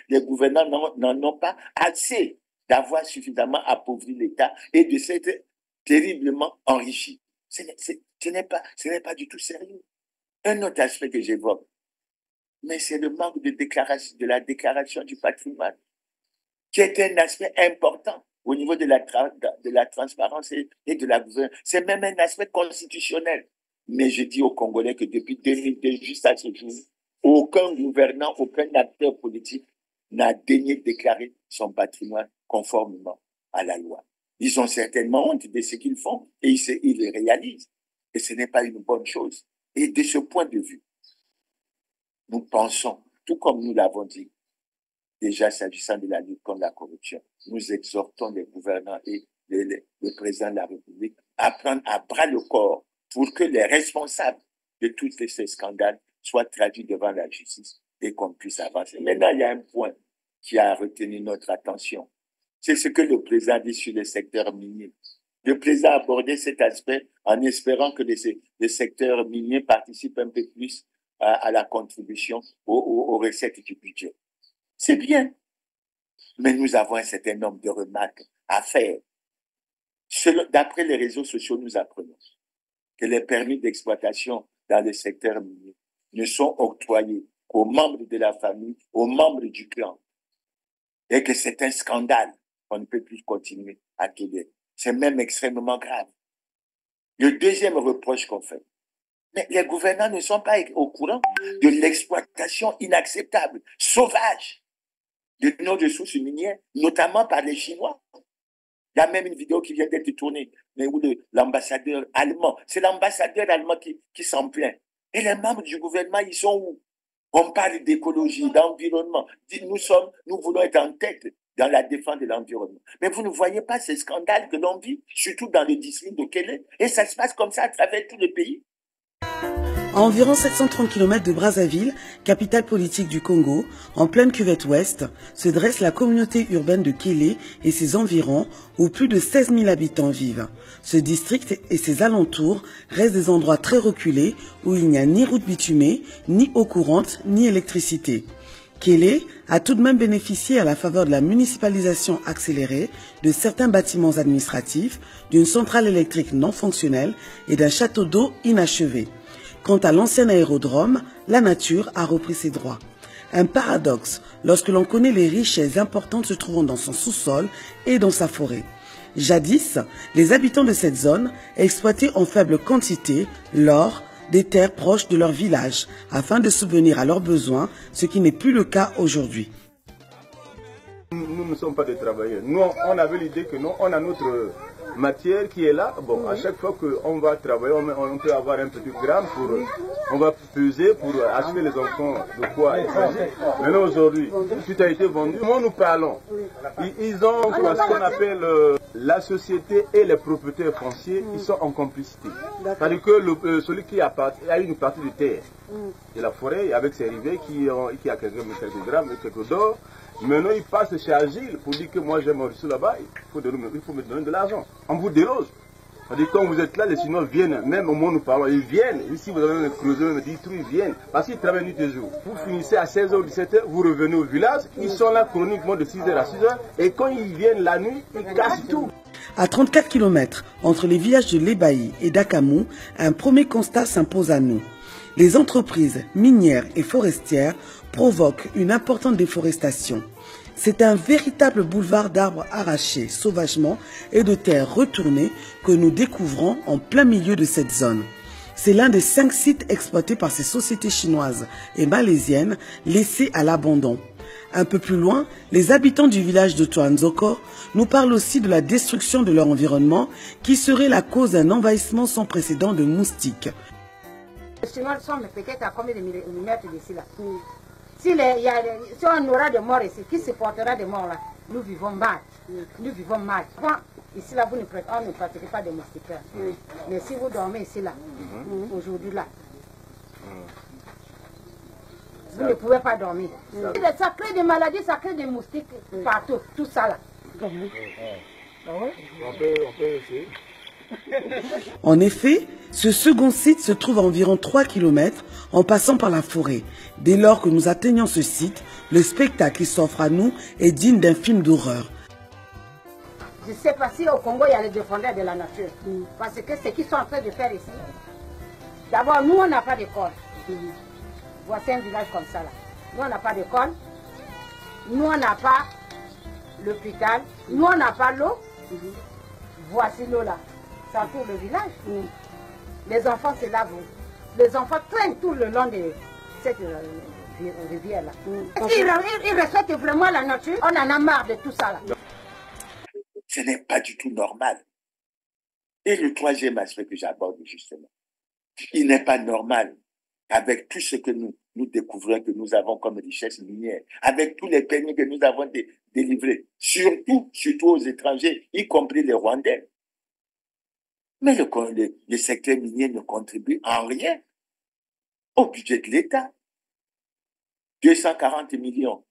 les gouvernants n'en ont pas assez d'avoir suffisamment appauvri l'État et de s'être terriblement enrichi? Ce n'est pas du tout sérieux. Un autre aspect que j'évoque, mais c'est le manque de la déclaration du patrimoine, qui est un aspect important au niveau de la transparence et de la gouvernance. C'est même un aspect constitutionnel. Mais je dis aux Congolais que depuis 2002 jusqu'à ce jour, aucun gouvernant, aucun acteur politique n'a daigné déclarer son patrimoine conformément à la loi. Ils ont certainement honte de ce qu'ils font et ils le réalisent. Et ce n'est pas une bonne chose. Et de ce point de vue, nous pensons, tout comme nous l'avons dit, déjà s'agissant de la lutte contre la corruption, nous exhortons les gouvernants et le président de la République à prendre à bras le corps pour que les responsables de tous ces scandales soient traduits devant la justice et qu'on puisse avancer. Maintenant, il y a un point qui a retenu notre attention. C'est ce que le président dit sur le secteur minier. Le président a abordé cet aspect en espérant que le secteur minier participe un peu plus à la contribution aux recettes du budget. C'est bien, mais nous avons un certain nombre de remarques à faire. D'après les réseaux sociaux, nous apprenons que les permis d'exploitation dans le secteur minier ne sont octroyés qu'aux membres de la famille, aux membres du clan, et que c'est un scandale qu'on ne peut plus continuer à tolérer. C'est même extrêmement grave. Le deuxième reproche qu'on fait, mais les gouvernants ne sont pas au courant de l'exploitation inacceptable, sauvage, de nos ressources minières, notamment par les Chinois. Il y a même une vidéo qui vient d'être tournée, mais où l'ambassadeur allemand, c'est l'ambassadeur allemand qui s'en plaint. Et les membres du gouvernement, ils sont où? On parle d'écologie, d'environnement. Nous voulons être en tête dans la défense de l'environnement. Mais vous ne voyez pas ces scandales que l'on vit, surtout dans le district de Kélé. Et ça se passe comme ça à travers tout le pays. À environ 730 km de Brazzaville, capitale politique du Congo, en pleine cuvette ouest, se dresse la communauté urbaine de Kélé et ses environs, où plus de 16 000 habitants vivent. Ce district et ses alentours restent des endroits très reculés où il n'y a ni route bitumée, ni eau courante, ni électricité. Kélé a tout de même bénéficié à la faveur de la municipalisation accélérée de certains bâtiments administratifs, d'une centrale électrique non fonctionnelle et d'un château d'eau inachevé. Quant à l'ancien aérodrome, la nature a repris ses droits. Un paradoxe lorsque l'on connaît les richesses importantes se trouvant dans son sous-sol et dans sa forêt. Jadis, les habitants de cette zone exploitaient en faible quantité l'or des terres proches de leur village afin de subvenir à leurs besoins, ce qui n'est plus le cas aujourd'hui. Nous ne sommes pas des travailleurs. Nous, on avait l'idée que nous, on a matière qui est là. Bon, à chaque fois qu'on va travailler, on peut avoir un petit gramme pour, on va peser pour acheter les enfants de quoi il s'agit. Maintenant aujourd'hui, tout a été vendu. Comment nous parlons? Ils ont ce qu'on appelle la société et les propriétaires fonciers, ils sont en complicité. C'est-à-dire que celui qui a une partie de terre de la forêt avec ses rivets qui a quelques grammes et quelques d'or, maintenant il passe chez Agile pour dire que moi j'ai mon reçu là-bas, il faut me donner de l'argent. On vous déloge. C'est-à-dire quand vous êtes là, les Chinois viennent, même au moment où nous parlons, ils viennent. Ici vous avez creusé, même dit ils viennent. Parce qu'ils travaillent nuit et jour. Vous finissez à 16h ou 17h, vous revenez au village, ils sont là chroniquement de 6h à 6h, et quand ils viennent la nuit, ils cassent tout. À 34 km entre les villages de Lebaï et d'Akamou, un premier constat s'impose à nous. Les entreprises minières et forestières provoquent une importante déforestation. C'est un véritable boulevard d'arbres arrachés sauvagement et de terres retournées que nous découvrons en plein milieu de cette zone. C'est l'un des 5 sites exploités par ces sociétés chinoises et malaisiennes laissés à l'abandon. Un peu plus loin, les habitants du village de Toanzoko nous parlent aussi de la destruction de leur environnement qui serait la cause d'un envahissement sans précédent de moustiques. Les Chinois sont peut-être à combien de millimètres d'ici là. Si on aura des morts ici, qui supportera des morts là? Nous vivons mal. Nous vivons mal. Bon, ici là, on ne pratique pas de moustiquaires. Mais si vous dormez ici là, aujourd'hui là, vous ne pouvez pas dormir. Ça crée des maladies, ça crée des moustiques partout, tout ça là. On peut essayer. En effet, ce second site se trouve à environ 3 km en passant par la forêt. Dès lors que nous atteignons ce site, le spectacle qui s'offre à nous est digne d'un film d'horreur. Je ne sais pas si au Congo il y a les défendeurs de la nature. Parce que ce qu'ils sont en train de faire ici, d'abord nous on n'a pas d'école. Voici un village comme ça là. Nous on n'a pas d'école, nous on n'a pas l'hôpital, nous on n'a pas l'eau. Voici l'eau là. Ça entoure le village. Les enfants se lavent. Les enfants traînent tout le long de cette rivière-là. Ils respectent vraiment la nature. On en a marre de tout ça là. Ce n'est pas du tout normal. Et le troisième aspect que j'aborde justement, il n'est pas normal avec tout ce que nous découvrons, que nous avons comme richesse minière, avec tous les permis que nous avons délivrés, surtout aux étrangers, y compris les Rwandais. Mais le secteur minier ne contribue en rien au budget de l'État. 240 millions.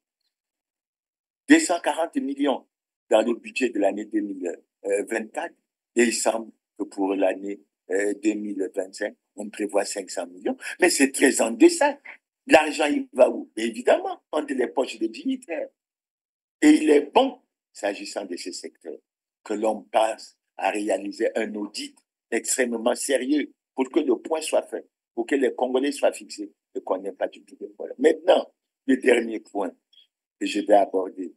240 millions dans le budget de l'année 2024. Et il semble que pour l'année 2025, on prévoit 500 millions. Mais c'est très en deçà. L'argent, il va où? Évidemment, entre les poches des dignitaires. Et il est bon, s'agissant de ce secteur, que l'on passe à réaliser un audit extrêmement sérieux pour que le point soit fait, pour que les Congolais soient fixés et qu'on n'ait pas du tout de problème. Maintenant, le dernier point que je vais aborder,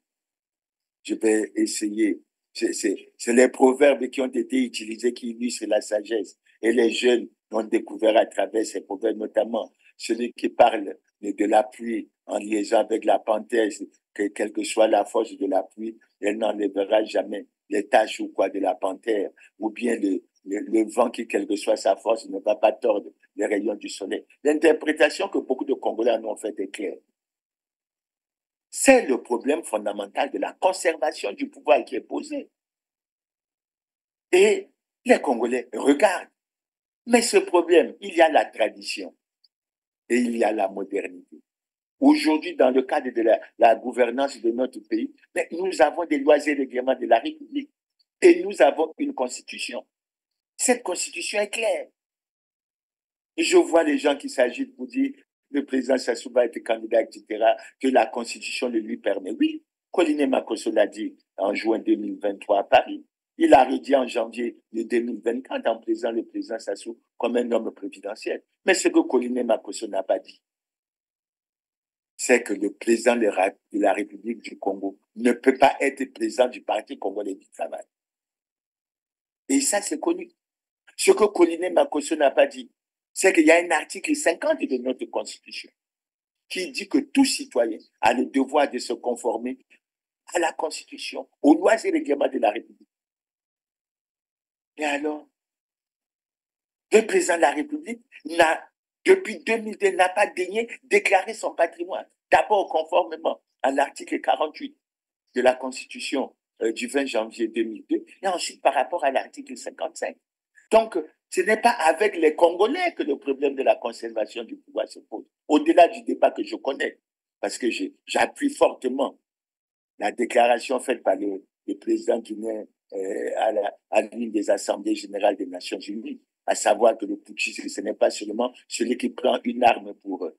je vais essayer, c'est les proverbes qui ont été utilisés qui illustrent la sagesse. Et les jeunes ont découvert à travers ces proverbes, notamment celui qui parle de la pluie en liaison avec la panthère, que quelle que soit la force de la pluie, elle n'enlèvera jamais les taches ou quoi de la panthère, ou bien le vent qui, quelle que soit sa force, ne va pas tordre les rayons du soleil. L'interprétation que beaucoup de Congolais en ont faite est claire. C'est le problème fondamental de la conservation du pouvoir qui est posé. Et les Congolais regardent. Mais ce problème, il y a la tradition et il y a la modernité. Aujourd'hui, dans le cadre de la gouvernance de notre pays, mais nous avons des lois et règlements de la République et nous avons une constitution. Cette constitution est claire. Et je vois les gens qui s'agitent pour dire le président Sassou va être candidat, etc., que la constitution le lui permet. Oui, Colline Makosso l'a dit en juin 2023 à Paris. Il a redit en janvier 2024 en présentant le président Sassou comme un homme présidentiel. Mais ce que Colline Makosso n'a pas dit, c'est que le président de la République du Congo ne peut pas être président du Parti congolais du travail. Et ça, c'est connu. Ce que Colline Makosso n'a pas dit, c'est qu'il y a un article 50 de notre Constitution qui dit que tout citoyen a le devoir de se conformer à la Constitution, aux lois et règlements de la République. Et alors, le président de la République depuis 2002, n'a pas daigné déclarer son patrimoine. D'abord conformément à l'article 48 de la Constitution du 20 janvier 2002, et ensuite par rapport à l'article 55. Donc, ce n'est pas avec les Congolais que le problème de la conservation du pouvoir se pose, au-delà du débat que je connais, parce que j'appuie fortement la déclaration faite par le président guinéen à l'une des assemblées générales des Nations Unies, à savoir que le putschisme, ce n'est pas seulement celui qui prend une arme pour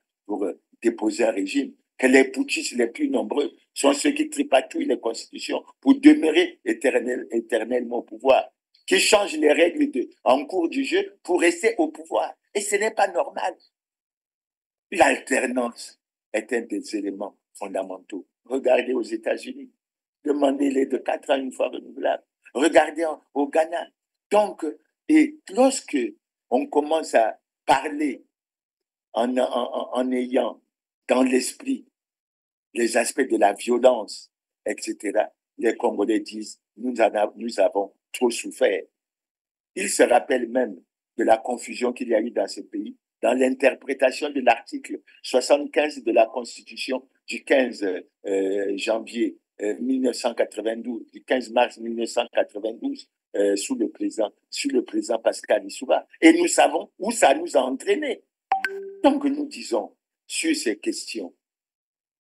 déposer un régime, que les putschistes les plus nombreux sont ceux qui tripatouillent les constitutions pour demeurer éternellement au pouvoir, qui changent les règles en cours du jeu pour rester au pouvoir. Et ce n'est pas normal. L'alternance est un des éléments fondamentaux. Regardez aux États-Unis, demandez-les de 4 ans une fois renouvelable. Regardez au Ghana. Donc, et lorsque on commence à parler en ayant dans l'esprit les aspects de la violence, etc., les Congolais disent « nous avons trop souffert ». Ils se rappellent même de la confusion qu'il y a eu dans ce pays, dans l'interprétation de l'article 75 de la Constitution du 15 janvier 1992, du 15 mars 1992, sous le président Pascal Lissouba. Et nous savons où ça nous a entraînés. Donc nous disons sur ces questions,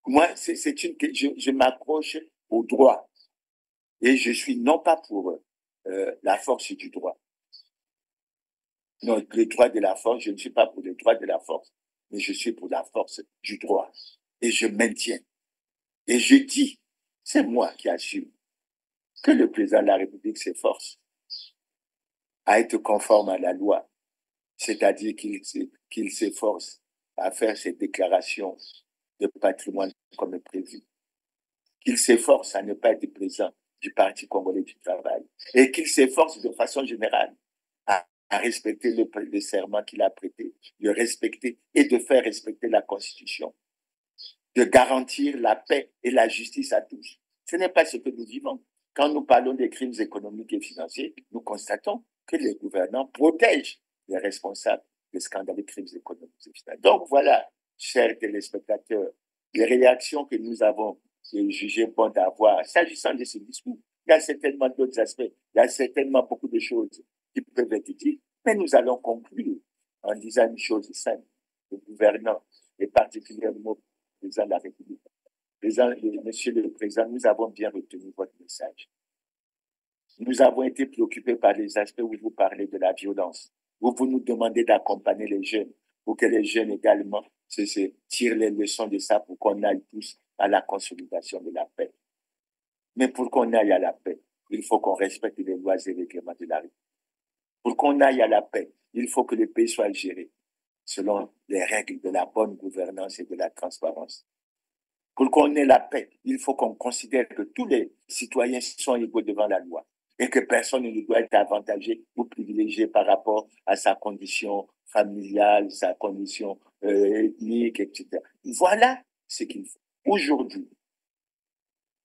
moi, je m'accroche au droit et je suis non pas pour la force du droit. Non, le droit de la force, je ne suis pas pour le droit de la force, mais je suis pour la force du droit. Et je maintiens. Et je dis, c'est moi qui assume que le président de la République s'efforce à être conforme à la loi, c'est-à-dire qu'il s'efforce à faire ses déclarations de patrimoine comme prévu, qu'il s'efforce à ne pas être présent du Parti congolais du travail et qu'il s'efforce de façon générale à respecter le serment qu'il a prêté, de respecter et de faire respecter la Constitution, de garantir la paix et la justice à tous. Ce n'est pas ce que nous vivons. Quand nous parlons des crimes économiques et financiers, nous constatons que les gouvernants protègent les responsables des scandales de crimes économiques et financiers. Donc voilà, chers téléspectateurs, les réactions que nous avons jugé bon d'avoir, s'agissant de ce discours, il y a certainement d'autres aspects, il y a certainement beaucoup de choses qui peuvent être dites, mais nous allons conclure en disant une chose simple. Le gouvernant, et particulièrement le président de la République, Monsieur le Président, nous avons bien retenu votre message. Nous avons été préoccupés par les aspects où vous parlez de la violence, où vous nous demandez d'accompagner les jeunes, pour que les jeunes également se tirent les leçons de ça, pour qu'on aille tous à la consolidation de la paix. Mais pour qu'on aille à la paix, il faut qu'on respecte les lois et règlements de la République. Pour qu'on aille à la paix, il faut que le pays soit géré selon les règles de la bonne gouvernance et de la transparence. Pour qu'on ait la paix, il faut qu'on considère que tous les citoyens sont égaux devant la loi et que personne ne doit être avantagé ou privilégié par rapport à sa condition familiale, sa condition ethnique, etc. Voilà ce qu'il faut. Aujourd'hui,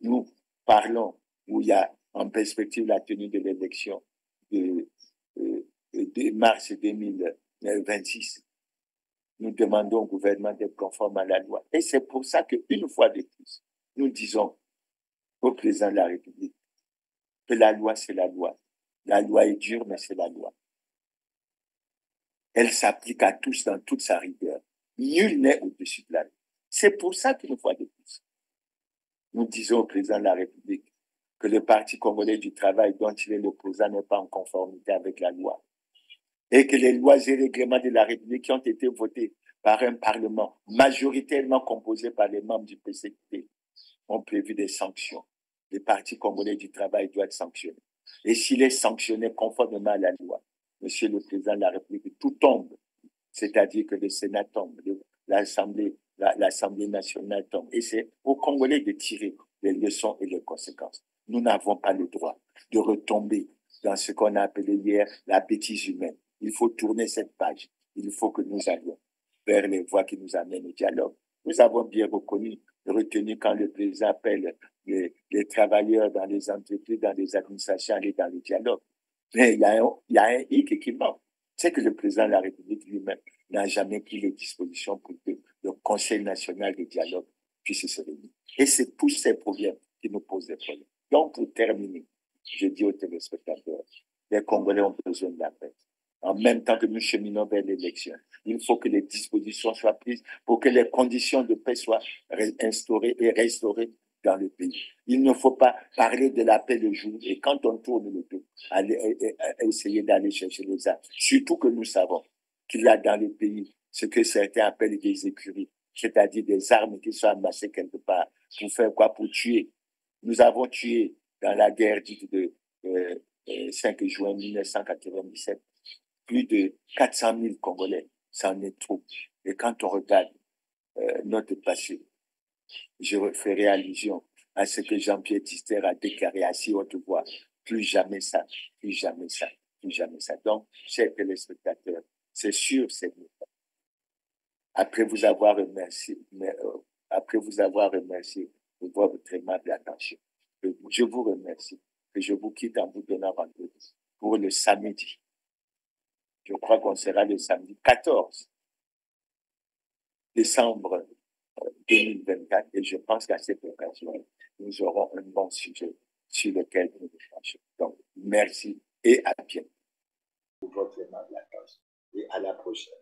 nous parlons où il y a en perspective la tenue de l'élection de mars 2026. Nous demandons au gouvernement d'être conforme à la loi. Et c'est pour ça qu'une fois de plus, nous disons au président de la République que la loi, c'est la loi. La loi est dure, mais c'est la loi. Elle s'applique à tous dans toute sa rigueur. Nul n'est au-dessus de la loi. C'est pour ça qu'une fois de plus, nous disons au président de la République que le Parti congolais du travail dont il est le président n'est pas en conformité avec la loi. Et que les lois et règlements de la République qui ont été votés par un Parlement majoritairement composé par les membres du PCT ont prévu des sanctions. Le Parti congolais du travail doit être sanctionné. Et s'il est sanctionné conformément à la loi, Monsieur le Président de la République, tout tombe. C'est-à-dire que le Sénat tombe, l'Assemblée nationale tombe. Et c'est aux Congolais de tirer les leçons et les conséquences. Nous n'avons pas le droit de retomber dans ce qu'on a appelé hier la bêtise humaine. Il faut tourner cette page. Il faut que nous allions vers les voies qui nous amènent au dialogue. Nous avons bien retenu quand le président appelle les travailleurs dans les entreprises, dans les administrations, aller dans le dialogue. Mais il y a un hic qui manque. C'est que le président de la République lui-même n'a jamais pris les dispositions pour que le Conseil national de dialogue puisse se réunir. Et c'est tous ces problèmes qui nous posent des problèmes. Donc, pour terminer, je dis aux téléspectateurs, les Congolais ont besoin de la paix. En même temps que nous cheminons vers l'élection, il faut que les dispositions soient prises pour que les conditions de paix soient instaurées et restaurées dans le pays. Il ne faut pas parler de la paix le jour et quand on tourne le dos, essayer d'aller chercher les armes. Surtout que nous savons qu'il y a dans le pays ce que certains appellent des écuries, c'est-à-dire des armes qui sont amassées quelque part. Pour faire quoi? Pour tuer. Nous avons tué dans la guerre dite de 5 juin 1997 plus de 400 000 Congolais. Ça en est trop. Et quand on regarde notre passé, je ferai allusion à ce que Jean-Pierre Tzister a déclaré à si haute voix. Plus jamais ça, plus jamais ça, plus jamais ça. Donc, chers téléspectateurs, c'est sûr, c'est mieux. Après vous avoir remercié pour votre aimable attention, je vous remercie et je vous quitte en vous donnant rendez-vous pour le samedi. Je crois qu'on sera le samedi 14 décembre 2024 et je pense qu'à cette occasion, nous aurons un bon sujet sur lequel nous nous penchons. Donc, merci et à bientôt pour votre aimable attention et à la prochaine.